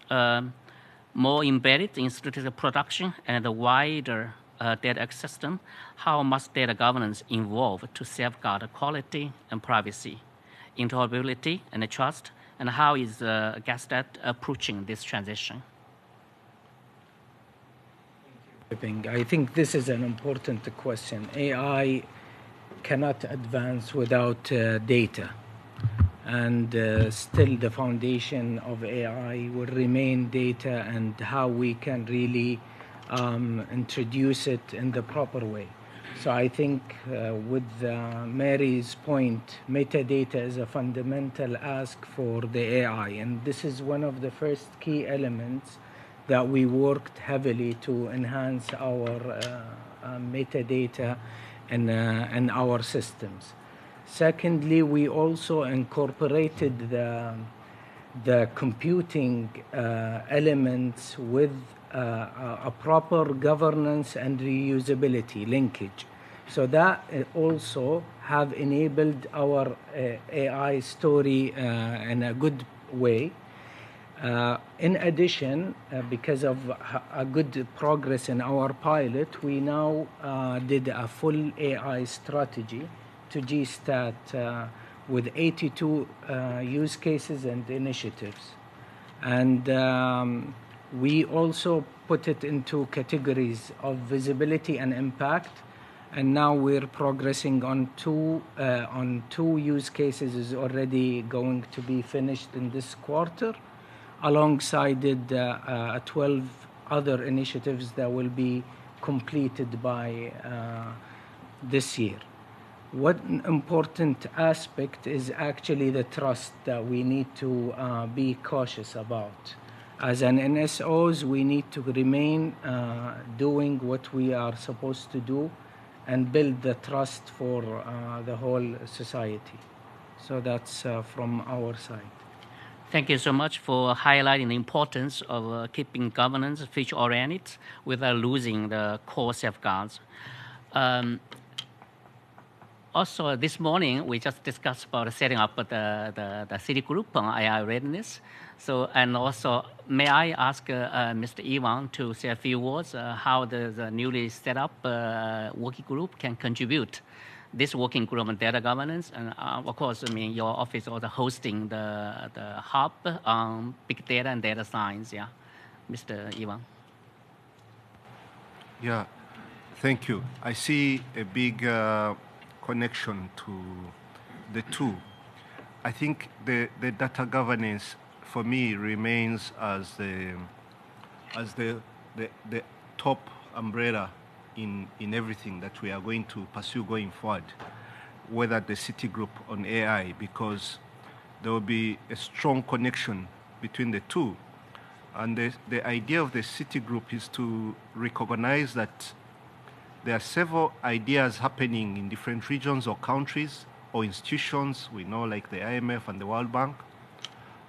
more embedded in strategic production and the wider data ecosystem, how must data governance evolve to safeguard quality and privacy, interoperability and trust, and how is GASTAT approaching this transition? I think this is an important question. AI cannot advance without data. And still the foundation of AI will remain data and how we can really introduce it in the proper way. So I think with Mary's point, metadata is a fundamental ask for the AI. And this is one of the first key elements that we worked heavily to enhance our metadata and our systems. Secondly, we also incorporated the computing elements with a proper governance and reusability linkage. So that also have enabled our AI story in a good way. In addition, because of a good progress in our pilot, we now did a full AI strategy to GSTAT with 82 use cases and initiatives. And we also put it into categories of visibility and impact. And now we're progressing on two use cases is already going to be finished in this quarter, alongside 12 other initiatives that will be completed by this year. One important aspect is actually the trust that we need to be cautious about. As an NSOs, we need to remain doing what we are supposed to do and build the trust for the whole society. So that's from our side. Thank you so much for highlighting the importance of keeping governance feature-oriented without losing the core safeguards. Also, this morning, we just discussed about setting up the Citigroup on AI readiness. So, and also, may I ask Mr. Ivan to say a few words how the newly set up working group can contribute this working group on data governance, and of course, I mean, your office also hosting the hub on big data and data science. Yeah, Mr. Ivan. Yeah, thank you. I see a big connection to the two. I think the data governance for me remains as the top umbrella in everything that we are going to pursue going forward, whether the Citigroup on AI, because there will be a strong connection between the two. And the idea of the Citigroup is to recognize that there are several ideas happening in different regions or countries or institutions, we know, like the IMF and the World Bank.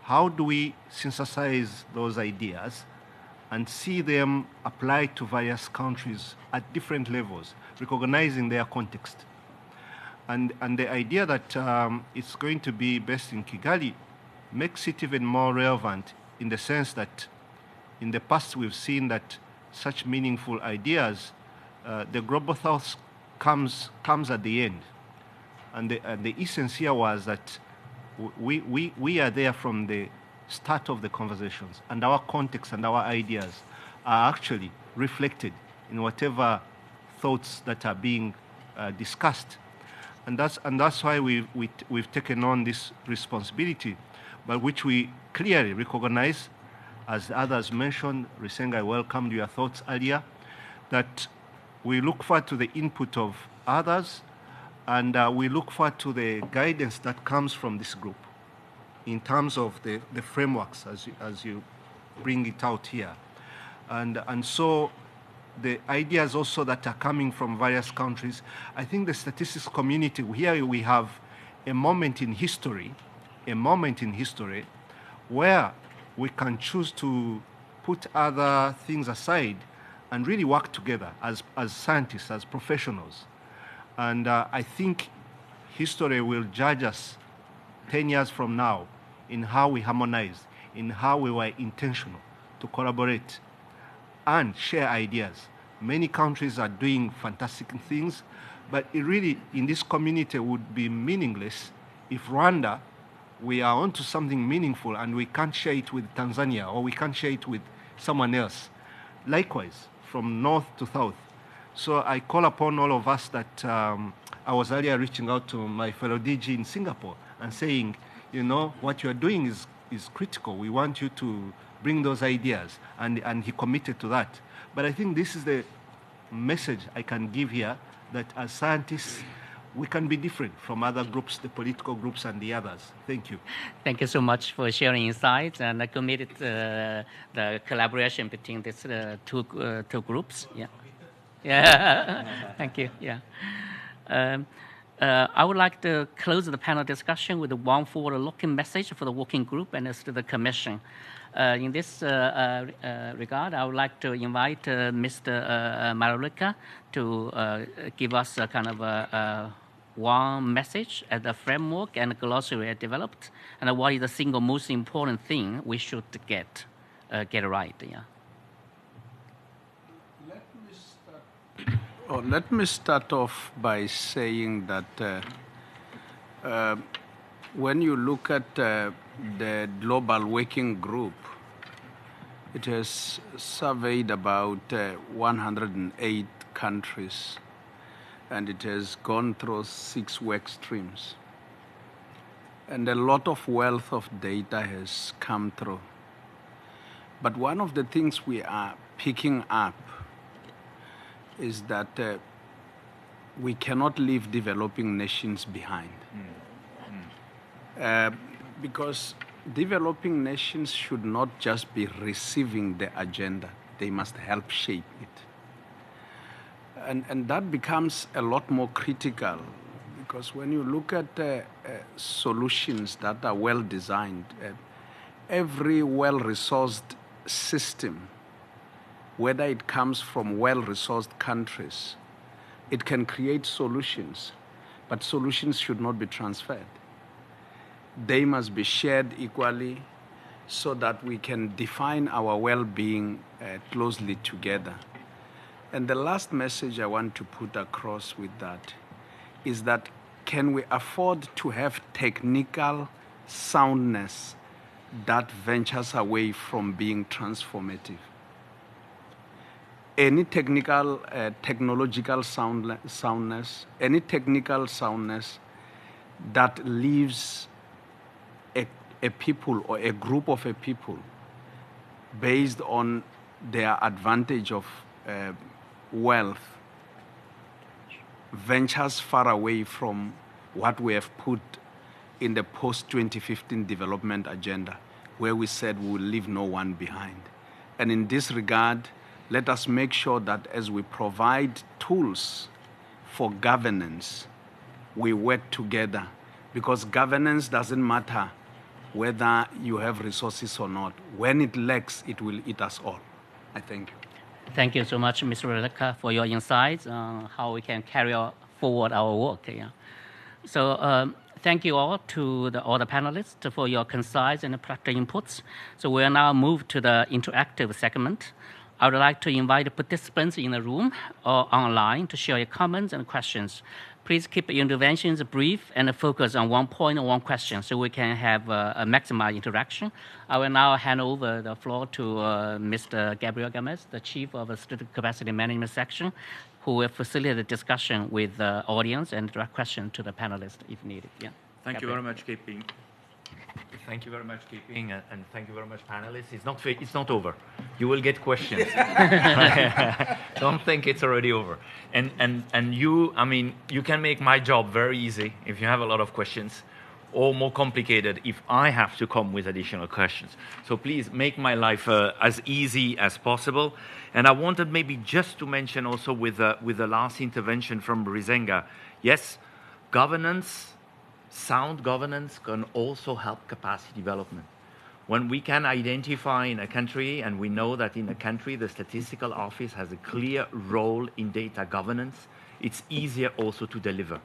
How do we synthesize those ideas and see them applied to various countries at different levels, recognizing their context? And the idea that it's going to be based in Kigali makes it even more relevant in the sense that in the past we've seen that such meaningful ideas, the global south comes at the end. And the essence here was that we are there from the start of the conversations, and our context and our ideas are actually reflected in whatever thoughts that are being discussed. And that's why we've taken on this responsibility, but which we clearly recognize, as others mentioned. Risenga, I welcomed your thoughts earlier, that we look forward to the input of others, and we look forward to the guidance that comes from this group. in terms of the frameworks as you bring it out here. And so the ideas also that are coming from various countries, I think the statistics community, here we have a moment in history where we can choose to put other things aside and really work together as scientists, as professionals. And I think history will judge us 10 years from now in how we harmonized, in how we were intentional to collaborate and share ideas. Many countries are doing fantastic things, but it really, in this community, would be meaningless if Rwanda, we are onto something meaningful and we can't share it with Tanzania or we can't share it with someone else. Likewise, from north to south. So I call upon all of us that I was earlier reaching out to my fellow DG in Singapore and saying, you know, what you're doing is critical. We want you to bring those ideas. And he committed to that. But I think this is the message I can give here, that as scientists, we can be different from other groups, the political groups and the others. Thank you. Thank you so much for sharing insights and committed the collaboration between these two groups. Yeah. Yeah. Thank you. Yeah. I would like to close the panel discussion with one forward-looking message for the working group and to the Commission. In this regard, I would like to invite Mr. Maruleka to give us a kind of one message as the framework and glossary are developed, and what is the single most important thing we should get right. Yeah. Let me start off by saying that when you look at the Global Working Group, it has surveyed about 108 countries, and it has gone through 6 work streams. And a lot of wealth of data has come through. But one of the things we are picking up is that we cannot leave developing nations behind. Because developing nations should not just be receiving the agenda, they must help shape it. And that becomes a lot more critical, because when you look at solutions that are well designed, every well-resourced system, whether it comes from well-resourced countries, it can create solutions, but solutions should not be transferred. They must be shared equally so that we can define our well-being closely together. And the last message I want to put across with that is that can we afford to have technical soundness that ventures away from being transformative? Any technological soundness, any technical soundness that leaves a people or a group of a people based on their advantage of wealth ventures far away from what we have put in the post-2015 development agenda, where we said we will leave no one behind. And in this regard, let us make sure that as we provide tools for governance, we work together, because governance doesn't matter whether you have resources or not. When it lacks, it will eat us all. I thank you. Thank you so much, Mr. Maruleka, for your insights on how we can carry forward our work. Yeah. So thank you all to all the panelists for your concise and practical inputs. So we'll now move to the interactive segment. I would like to invite the participants in the room or online to share your comments and questions. Please keep your interventions brief and focus on one point or one question so we can have a maximized interaction. I will now hand over the floor to Mr. Gabriel Gomez, the Chief of the Strategic Capacity Management Section, who will facilitate the discussion with the audience and direct questions to the panelists if needed. Yeah. Thank you very much, KP. Thank you very much, KP, and thank you very much, panelists. It's not over. You will get questions. Don't think it's already over. And you, I mean, you can make my job very easy if you have a lot of questions. or more complicated if I have to come with additional questions. So please make my life as easy as possible. And I wanted maybe just to mention also with the last intervention from Risenga, yes, governance, sound governance can also help capacity development. When we can identify in a country, and we know that in a country the statistical office has a clear role in data governance, it's easier also to deliver.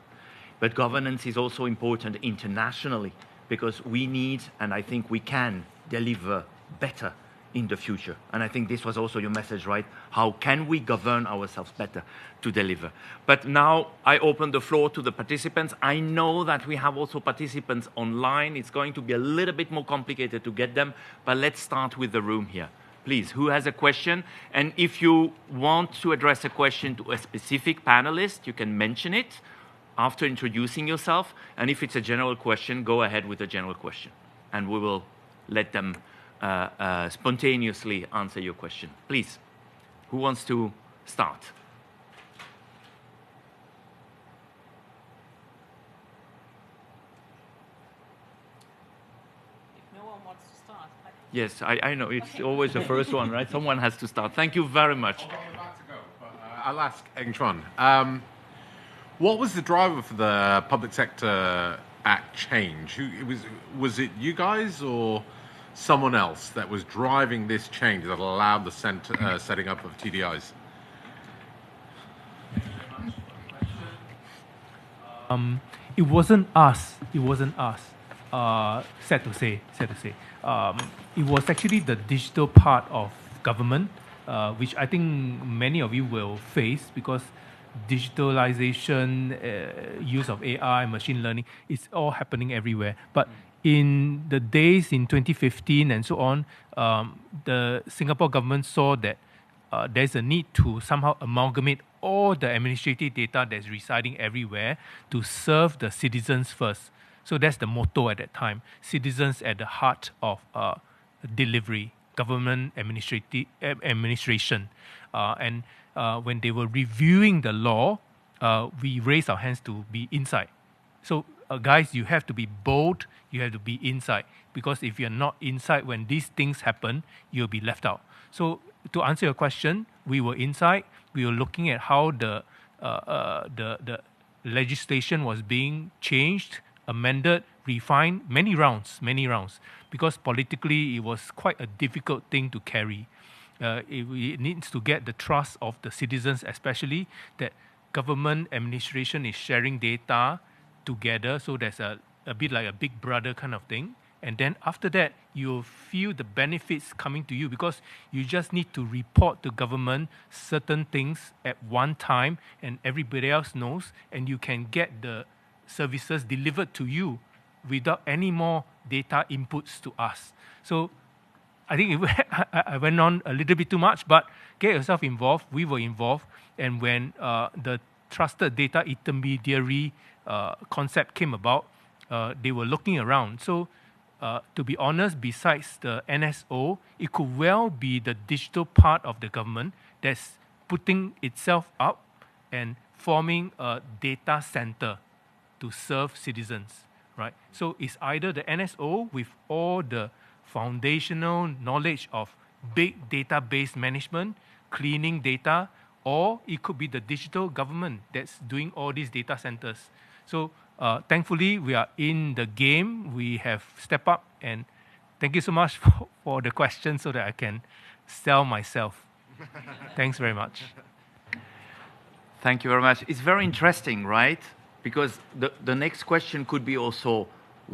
But governance is also important internationally because we need, and I think we can, deliver better in the future. And I think this was also your message, right? How can we govern ourselves better to deliver? But now I open the floor to the participants. I know that we have also participants online. It's going to be a little bit more complicated to get them, but let's start with the room here. Please, who has a question? And if you want to address a question to a specific panelist, you can mention it after introducing yourself. And if it's a general question, go ahead with the general question. And we will let them spontaneously answer your question. Please, who wants to start? If no one wants to start. Yes, I know. It's always the first one, right? Someone has to start. Thank you very much. I'm about to go, but I'll ask Eng Chuan. What was the driver for the Public Sector Act change? Was it you guys or someone else that was driving this change that allowed the setting up of TDIs? It wasn't us. It wasn't us. Sad to say. It was actually the digital part of government, which I think many of you will face because digitalization, use of AI, machine learning, it's all happening everywhere. But in the days in 2015 and so on, the Singapore government saw that there's a need to somehow amalgamate all the administrative data that's residing everywhere to serve the citizens first. So that's the motto at that time, citizens at the heart of delivery, government administration. And when they were reviewing the law, we raised our hands to be inside. So guys, you have to be bold, you have to be inside. Because if you're not inside when these things happen, you'll be left out. So to answer your question, we were inside, we were looking at how the legislation was being changed, amended, refined, many rounds, because politically it was quite a difficult thing to carry. It needs to get the trust of the citizens, especially that government administration is sharing data together, so there's a bit like a big brother kind of thing. And then after that, you'll feel the benefits coming to you because you just need to report to government certain things at one time and everybody else knows, and you can get the services delivered to you without any more data inputs to us. So I think I went on a little bit too much, but get yourself involved. We were involved. And when the trusted data intermediary concept came about, they were looking around. So to be honest, besides the NSO, it could well be the digital part of the government that's putting itself up and forming a data center to serve citizens, right? So it's either the NSO with all the foundational knowledge of big database management, cleaning data, or it could be the digital government that's doing all these data centers. So thankfully, we are in the game. We have stepped up, and thank you so much for the question so that I can sell myself. Thanks very much. Thank you very much. It's very interesting, right? Because the next question could be also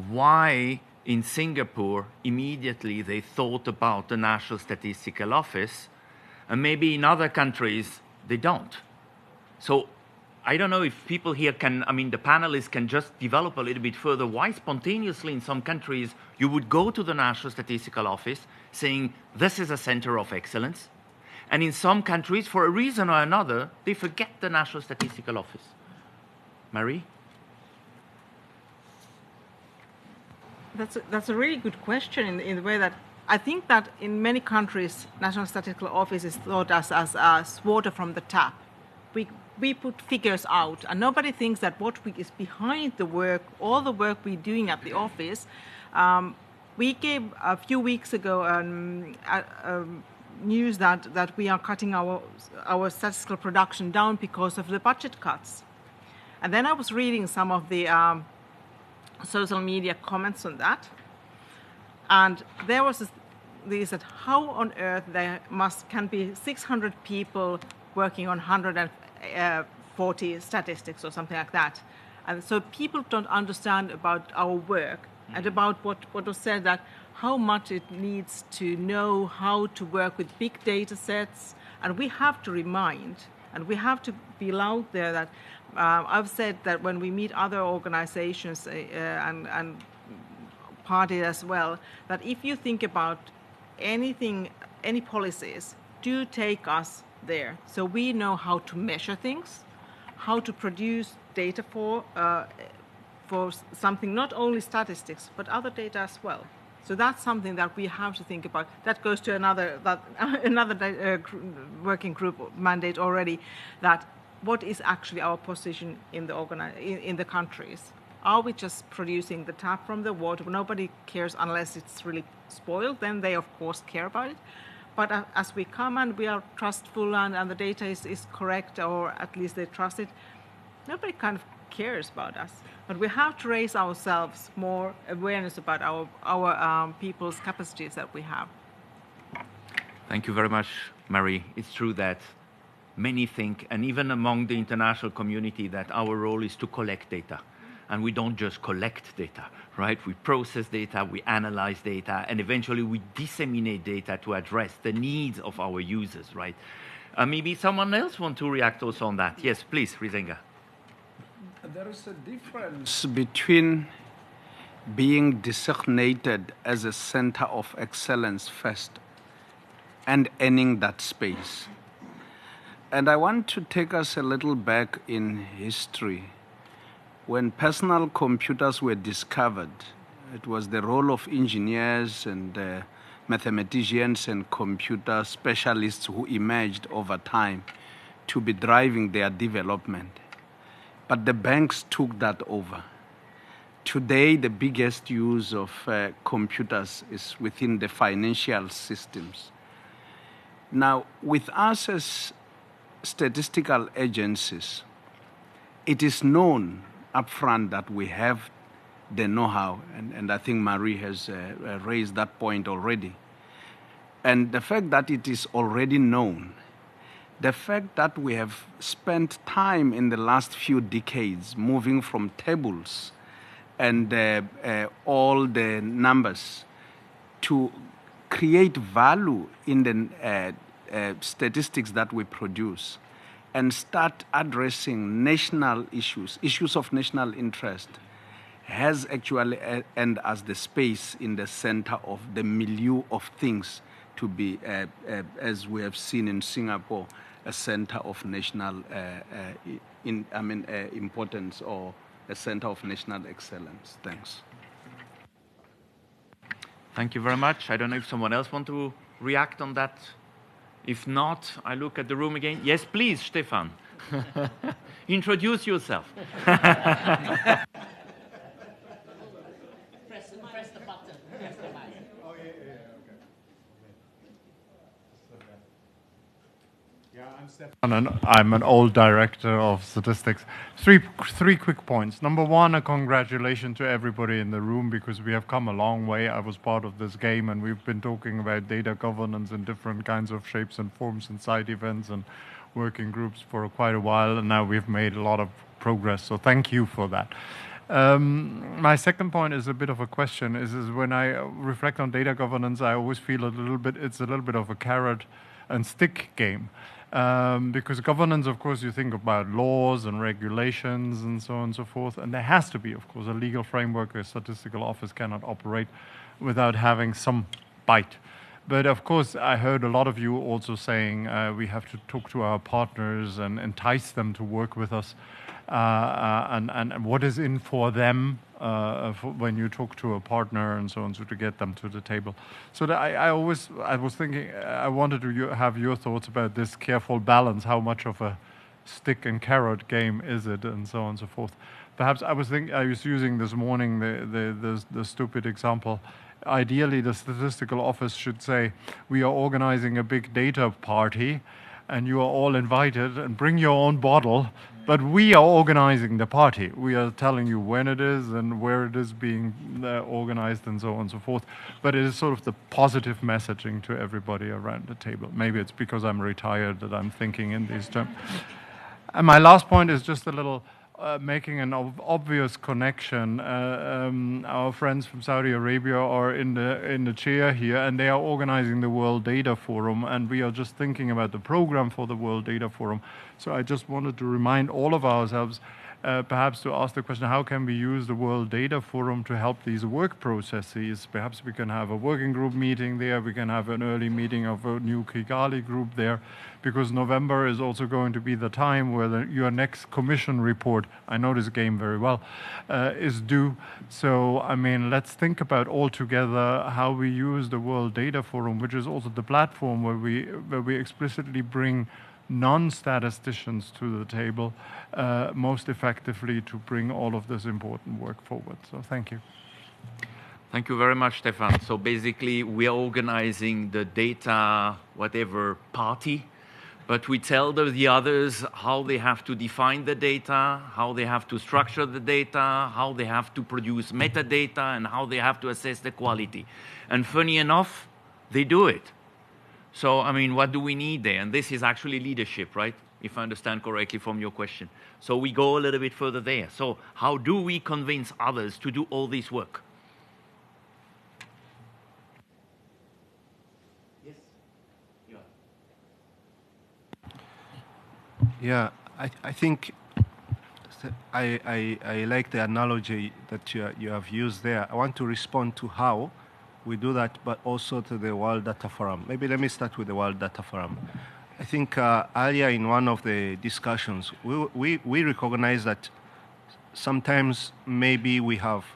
why in Singapore immediately they thought about the National Statistical Office, and maybe in other countries they don't. So I don't know if people here can, the panelists can just develop a little bit further why spontaneously in some countries you would go to the National Statistical Office saying this is a center of excellence, and in some countries for a reason or another they forget the National Statistical Office. Marie? That's a really good question in the way that I think that in many countries, National Statistical Office is thought as water from the tap. we put figures out, and nobody thinks that what is behind the work, all the work we're doing at the office. We gave a few weeks ago news that we are cutting our statistical production down because of the budget cuts. And then I was reading some of the social media comments on that, and there was they said, how on earth there can be 600 people working on 140 statistics or something like that. And so people don't understand about our work and about what was said, that how much it needs to know how to work with big data sets. And we have to remind, and we have to be loud there that I've said that when we meet other organizations and parties as well, that if you think about anything, any policies, do take us there. So we know how to measure things, how to produce data for something, not only statistics, but other data as well. So that's something that we have to think about. That goes to another working group mandate already, that what is actually our position in the countries? Are we just producing the tap from the water? Nobody cares unless it's really spoiled. Then they, of course, care about it. But as we come and we are trustful and the data is correct, or at least they trust it, nobody kind of cares about us. But we have to raise ourselves more awareness about our people's capacities that we have. Thank you very much, Marie. It's true that many think, and even among the international community, that our role is to collect data. And we don't just collect data, right? We process data, we analyze data, and eventually we disseminate data to address the needs of our users, right? Maybe someone else want to react also on that. Yes, please, Risenga. There is a difference between being designated as a center of excellence first and earning that space. And I want to take us a little back in history. When personal computers were discovered, it was the role of engineers and mathematicians and computer specialists who emerged over time to be driving their development. But the banks took that over. Today, the biggest use of computers is within the financial systems. Now, with us as statistical agencies, it is known upfront that we have the know-how, and I think Marie has raised that point already. And the fact that it is already known, the fact that we have spent time in the last few decades moving from tables and all the numbers to create value in the statistics that we produce, and start addressing national issues of national interest, has actually earned us the space in the center of the milieu of things to be, as we have seen in Singapore, a center of national importance, or a center of national excellence. Thanks. Thank you very much. I don't know if someone else want to react on that. If not, I look at the room again. Yes, please, Stefan. Introduce yourself. Press the button. Press the button. Oh, yeah, okay. Yeah, I'm Stefan, and I'm an old director of statistics. Three quick points. Number one, a congratulations to everybody in the room, because we have come a long way. I was part of this game, and we've been talking about data governance in different kinds of shapes and forms and side events and working groups for quite a while, and now we've made a lot of progress. So thank you for that. My second point is a bit of a question. Is when I reflect on data governance, I always feel it's a little bit of a carrot and stick game. Because governance, of course, you think about laws and regulations and so on and so forth, and there has to be, of course, a legal framework. A statistical office cannot operate without having some bite. But of course, I heard a lot of you also saying we have to talk to our partners and entice them to work with us, and what is in for them when you talk to a partner and so on, so to get them to the table. So that I was thinking, I wanted to have your thoughts about this careful balance, how much of a stick and carrot game is it, and so on and so forth. Perhaps I was using this morning the stupid example. Ideally, the statistical office should say, we are organizing a big data party, and you are all invited, and bring your own bottle, but we are organizing the party. We are telling you when it is and where it is being organized and so on and so forth. But it is sort of the positive messaging to everybody around the table. Maybe it's because I'm retired that I'm thinking in these terms. And my last point is just a little making an obvious connection. Our friends from Saudi Arabia are in the chair here, and they are organizing the World Data Forum, and we are just thinking about the program for the World Data Forum. So I just wanted to remind all of ourselves, perhaps to ask the question, how can we use the World Data Forum to help these work processes? Perhaps we can have a working group meeting there, we can have an early meeting of a new Kigali group there, because November is also going to be the time where your next commission report, I know this game very well, is due. So, I mean, let's think about all together how we use the World Data Forum, which is also the platform where we explicitly bring non-statisticians to the table most effectively to bring all of this important work forward. So thank you. Thank you very much, Stefan. So basically, we are organizing the data, whatever, party, but we tell the others how they have to define the data, how they have to structure the data, how they have to produce metadata, and how they have to assess the quality. And funny enough, they do it. So, I mean, what do we need there? And this is actually leadership, right? If I understand correctly from your question. So we go a little bit further there. So how do we convince others to do all this work? Yes. Yeah, I think I like the analogy that you have used there. I want to respond to how we do that, but also to the World Data Forum. Maybe let me start with the World Data Forum. I think earlier in one of the discussions, we recognize that sometimes maybe we have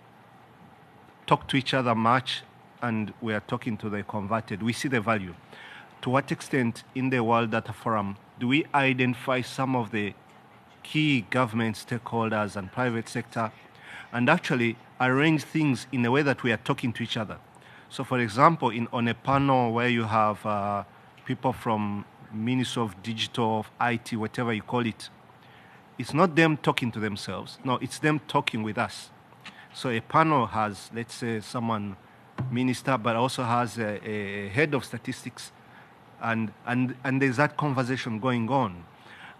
talked to each other much and we are talking to the converted. We see the value. To what extent in the World Data Forum do we identify some of the key government stakeholders and private sector and actually arrange things in a way that we are talking to each other? So, for example, on a panel where you have people from Ministry of Digital, of IT, whatever you call it, it's not them talking to themselves. No, it's them talking with us. So a panel has, let's say, someone, minister, but also has a head of statistics, and there's that conversation going on.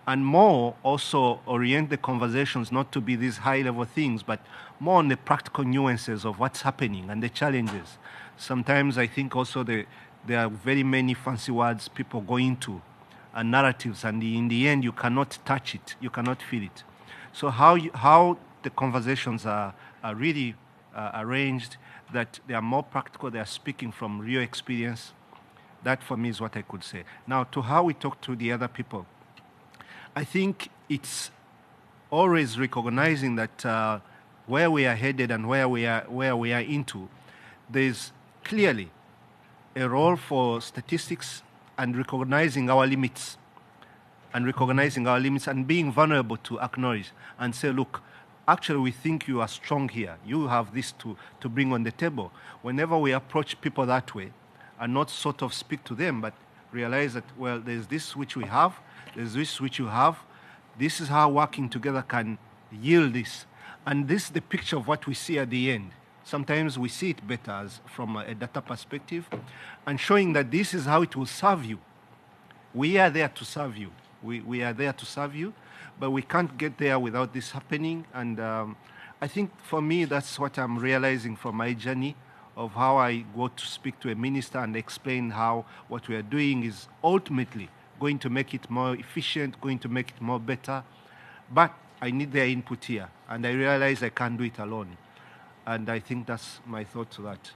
And more also orient the conversations not to be these high-level things, but more on the practical nuances of what's happening and the challenges. Sometimes I think also there are very many fancy words people go into and narratives, and in the end you cannot touch it, you cannot feel it. So how the conversations are really arranged, that they are more practical, they are speaking from real experience, that for me is what I could say. Now, to how we talk to the other people, I think it's always recognizing that where we are headed and where we are into, there's clearly a role for statistics and recognizing our limits and being vulnerable to acknowledge and say, look, actually we think you are strong here. You have this to bring on the table. Whenever we approach people that way and not sort of speak to them, but realize that, well, there's this which we have, there's this which you have, this is how working together can yield this. And this is the picture of what we see at the end. Sometimes we see it better as from a data perspective, and showing that this is how it will serve you. We are there to serve you. We are there to serve you, but we can't get there without this happening. And I think for me, that's what I'm realizing from my journey of how I go to speak to a minister and explain how what we are doing is ultimately going to make it more efficient, going to make it more better. But I need their input here, and I realize I can't do it alone. And I think that's my thought to that.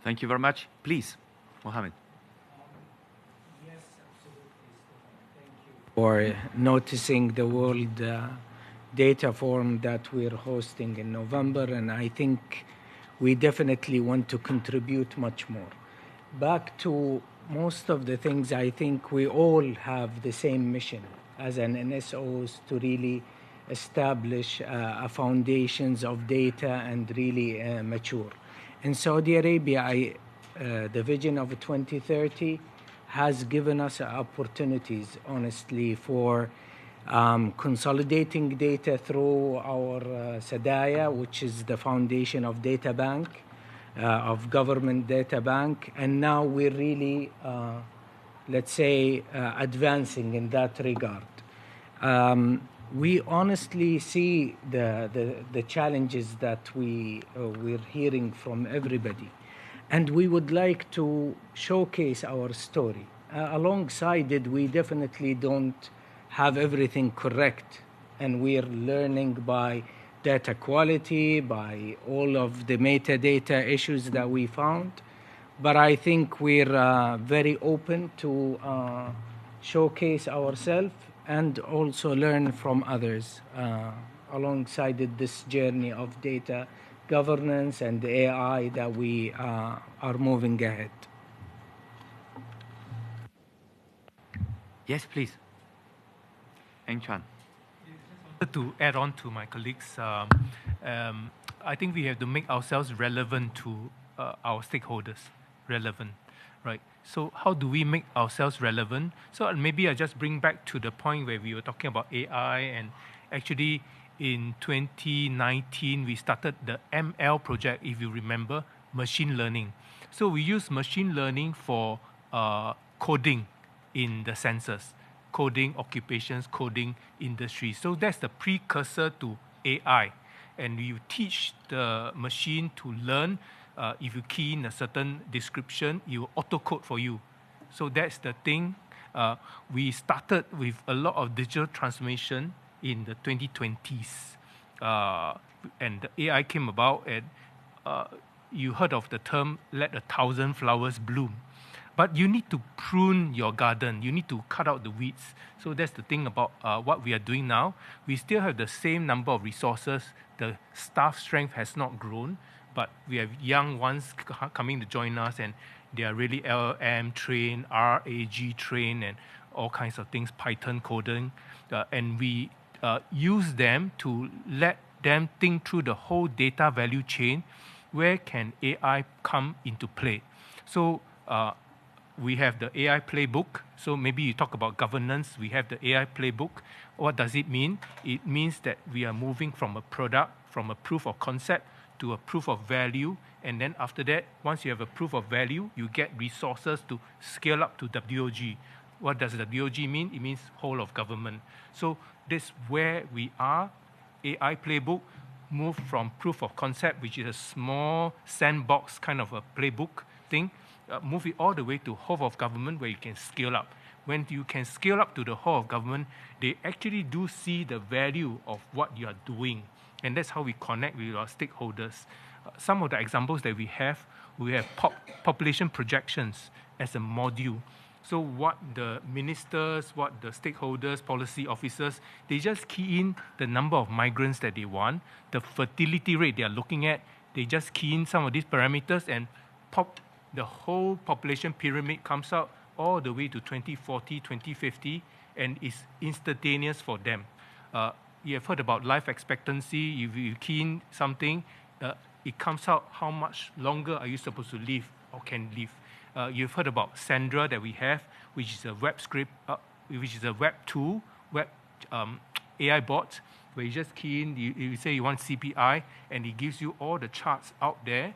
Thank you very much. Please, Mohammed. Yes, absolutely, Stefan. Thank you for noticing the World Data Forum that we're hosting in November, and I think we definitely want to contribute much more. Back to most of the things, I think we all have the same mission as an NSOs to really establish a foundations of data and really mature. In Saudi Arabia, the vision of 2030 has given us opportunities, honestly, for consolidating data through our Sadaya, which is the foundation of data bank, of government data bank. And now we're really, let's say, advancing in that regard. We honestly see the challenges that we're hearing from everybody. And we would like to showcase our story. Alongside it, we definitely don't have everything correct. And we are learning by data quality, by all of the metadata issues that we found. But I think we're very open to showcase ourselves and also learn from others alongside this journey of data governance and AI that we are moving ahead. Yes, please. Eng Chuan. To add on to my colleagues, I think we have to make ourselves relevant to our stakeholders, right? So how do we make ourselves relevant? So maybe I just bring back to the point where we were talking about AI, and actually in 2019, we started the ML project, if you remember, machine learning. So we use machine learning for coding in the sensors, coding occupations, coding industry. So that's the precursor to AI. And you teach the machine to learn. If you key in a certain description, it will auto-code for you. So that's the thing. We started with a lot of digital transformation in the 2020s. And the AI came about, and you heard of the term, let 1,000 flowers bloom. But you need to prune your garden. You need to cut out the weeds. So that's the thing about what we are doing now. We still have the same number of resources. The staff strength has not grown, but we have young ones coming to join us, and they are really LLM trained, RAG trained, and all kinds of things, Python coding. And we use them to let them think through the whole data value chain. Where can AI come into play? So we have the AI playbook. So maybe you talk about governance. We have the AI playbook. What does it mean? It means that we are moving from a product, from a proof of concept to a proof of value. And then after that, once you have a proof of value, you get resources to scale up to WOG. What does WOG mean? It means whole of government. So this where we are. AI playbook move from proof of concept, which is a small sandbox kind of a playbook thing, move it all the way to whole of government where you can scale up. When you can scale up to the whole of government, they actually do see the value of what you are doing. And that's how we connect with our stakeholders. Some of the examples that we have population projections as a module. So what the ministers, what the stakeholders, policy officers, they just key in the number of migrants that they want, the fertility rate they are looking at, they just key in some of these parameters and pop. The whole population pyramid comes out all the way to 2040, 2050, and is instantaneous for them. You have heard about life expectancy. If you key in something, it comes out how much longer are you supposed to live or can live. You've heard about Sandra that we have, which is a web script, which is a web tool, web AI bot, where you just key in, you say you want CPI, and it gives you all the charts out there,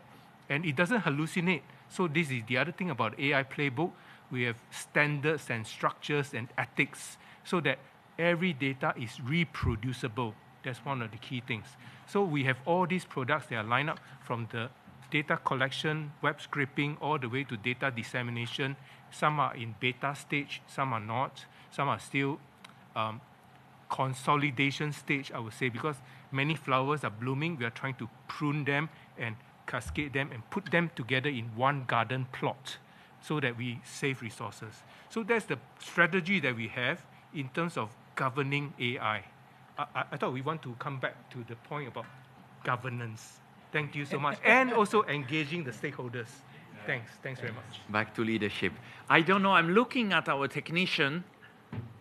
and it doesn't hallucinate. So this is the other thing about AI playbook. We have standards and structures and ethics so that every data is reproducible. That's one of the key things. So we have all these products that are lined up from the data collection, web scraping, all the way to data dissemination. Some are in beta stage, some are not. Some are still consolidation stage, I would say, because many flowers are blooming. We are trying to prune them and cascade them and put them together in one garden plot so that we save resources. So that's the strategy that we have in terms of governing AI. I thought we want to come back to the point about governance. Thank you so much. And also engaging the stakeholders. Thanks very much. Back to leadership. I don't know. I'm looking at our technician.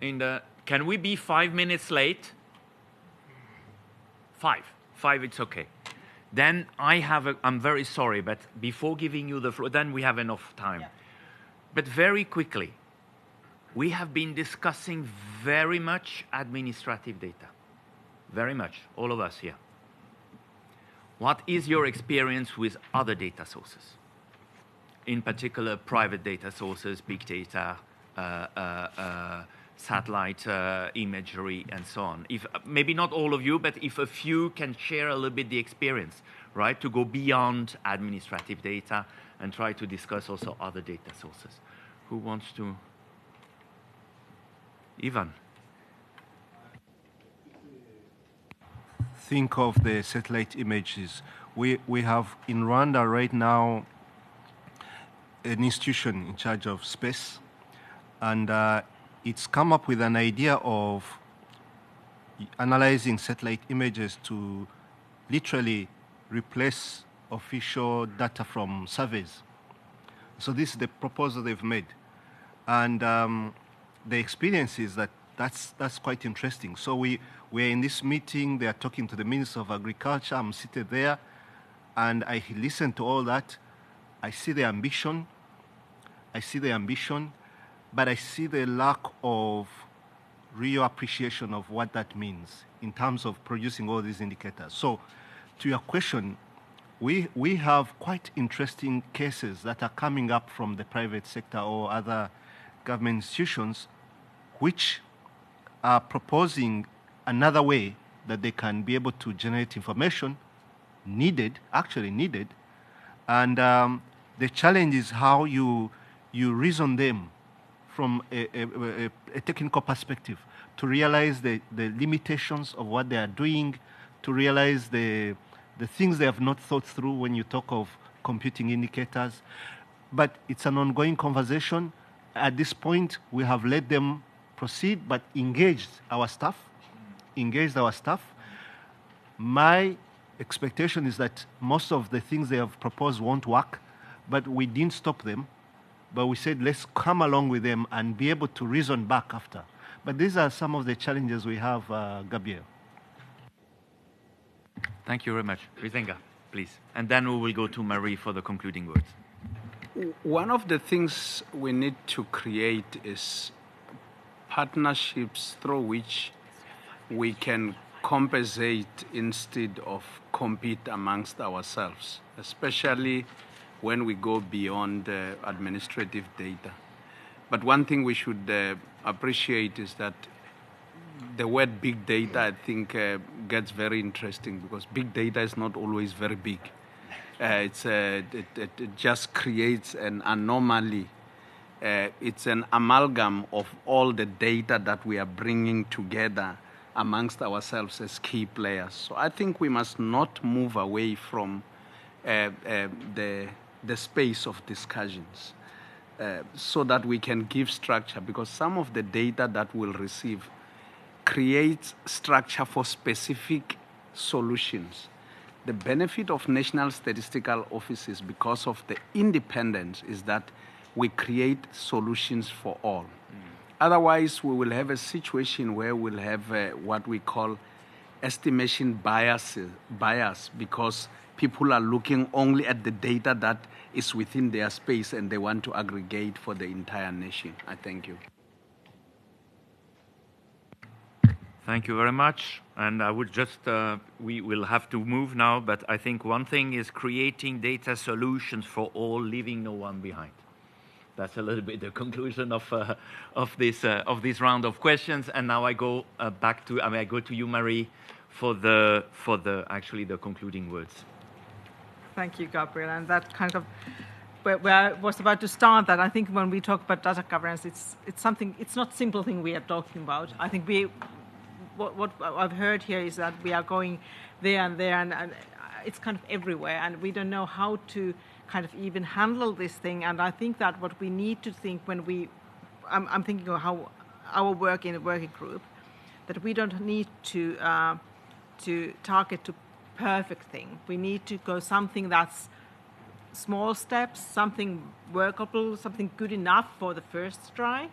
Can we be 5 minutes late? 5. 5. It's okay. Then I'm very sorry, but before giving you the floor, then we have enough time. Yeah. But very quickly, we have been discussing very much administrative data. Very much, all of us here. What is your experience with other data sources? In particular, private data sources, big data, satellite imagery, and so on. If maybe not all of you, but if a few can share a little bit the experience, right, to go beyond administrative data and try to discuss also other data sources. Who wants to? Ivan. Think of the satellite images. We have in Rwanda right now an institution in charge of space, and it's come up with an idea of analyzing satellite images to literally replace official data from surveys. So this is the proposal they've made. And the experience is that that's quite interesting. So we're in this meeting, they are talking to the Minister of Agriculture, I'm seated there, and I listen to all that. I see the ambition, but I see the lack of real appreciation of what that means in terms of producing all these indicators. So to your question, we have quite interesting cases that are coming up from the private sector or other government institutions which are proposing another way that they can be able to generate information actually needed. And the challenge is how you reason them from a technical perspective to realize the limitations of what they are doing, to realize the things they have not thought through when you talk of computing indicators. But it's an ongoing conversation. At this point, we have let them proceed, but engaged our staff. My expectation is that most of the things they have proposed won't work, but we didn't stop them. But we said, let's come along with them and be able to reason back after. But these are some of the challenges we have, Gabriel. Thank you very much. Risenga, please. And then we will go to Marie for the concluding words. One of the things we need to create is partnerships through which we can compensate instead of compete amongst ourselves, especially when we go beyond administrative data. But one thing we should appreciate is that the word big data, I think, gets very interesting because big data is not always very big. It just creates an anomaly. It's an amalgam of all the data that we are bringing together amongst ourselves as key players. So I think we must not move away from the space of discussions so that we can give structure, because some of the data that we'll receive creates structure for specific solutions. The benefit of national statistical offices, because of the independence, is that we create solutions for all. Otherwise, we will have a situation where we'll have what we call estimation bias, because people are looking only at the data that is within their space and they want to aggregate for the entire nation. I thank you. Thank you very much. And I would just, we will have to move now, but I think one thing is creating data solutions for all, leaving no one behind. That's a little bit the conclusion of this round of questions. And now I go back to, I go to you, Marie, for the concluding words. Thank you, Gabriel. And that kind of where I was about to start, that I think when we talk about data governance, it's something, it's not simple thing we are talking about. I think what I've heard here is that we are going there and there, and it's kind of everywhere, and we don't know how to kind of even handle this thing. And I think that what we need to think when I'm thinking of how our work in a working group, that we don't need to target to perfect thing. We need to go something that's small steps, something workable, something good enough for the first try.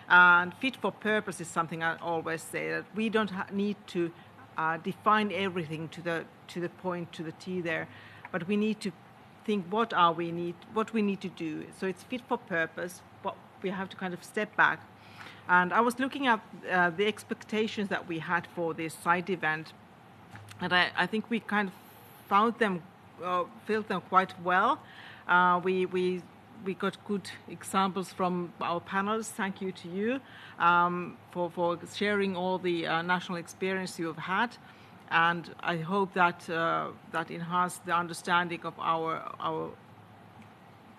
And fit for purpose is something I always say, that we don't need to define everything to the point, to the T there, but we need to think what we need to do. So it's fit for purpose, but we have to kind of step back. And I was looking at the expectations that we had for this side event, and I think we kind of filled them quite well. We got good examples from our panelists. Thank you to you for sharing all the national experience you have had, and I hope that that enhanced the understanding of our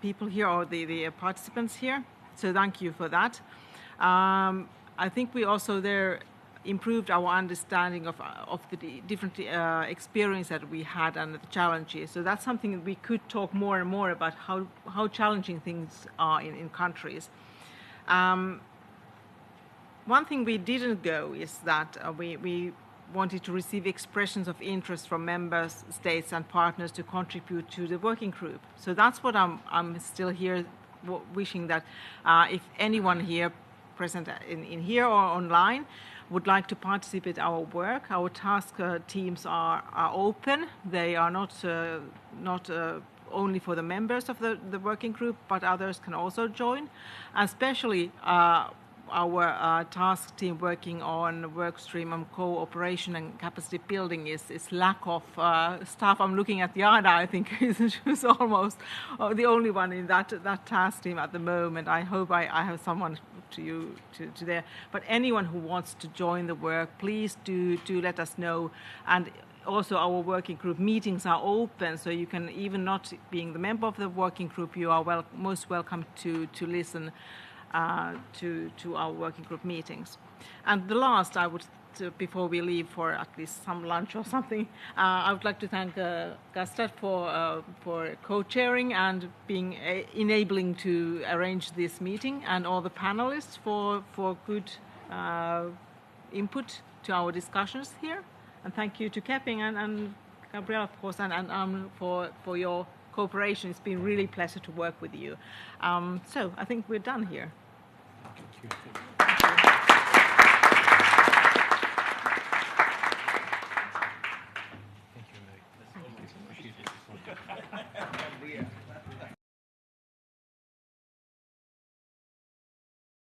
people here, or the participants here. So thank you for that. I think we also there improved our understanding of the different experience that we had and the challenges. So that's something that we could talk more and more about, how challenging things are in countries. One thing we didn't go is that we wanted to receive expressions of interest from member states and partners to contribute to the working group. So that's what I'm still here wishing, that if anyone here present in here or online would like to participate in our work, our task teams are open. They are not only for the members of the working group, but others can also join. Especially our task team working on work stream on cooperation and capacity building is lack of staff. I'm looking at Jana, I think she's almost the only one in that task team at the moment. I hope I have someone to there. But anyone who wants to join the work, please do let us know. And also our working group meetings are open, so you can, even not being the member of the working group, you are most welcome to listen to our working group meetings. And the last, I would, before we leave for at least some lunch or something, I would like to thank Gastad for co-chairing and being enabling to arrange this meeting, and all the panelists for good input to our discussions here. And thank you to Kepping and Gabriela, of course, and for your cooperation. It's been really a pleasure to work with you. So I think we're done here. Thank you.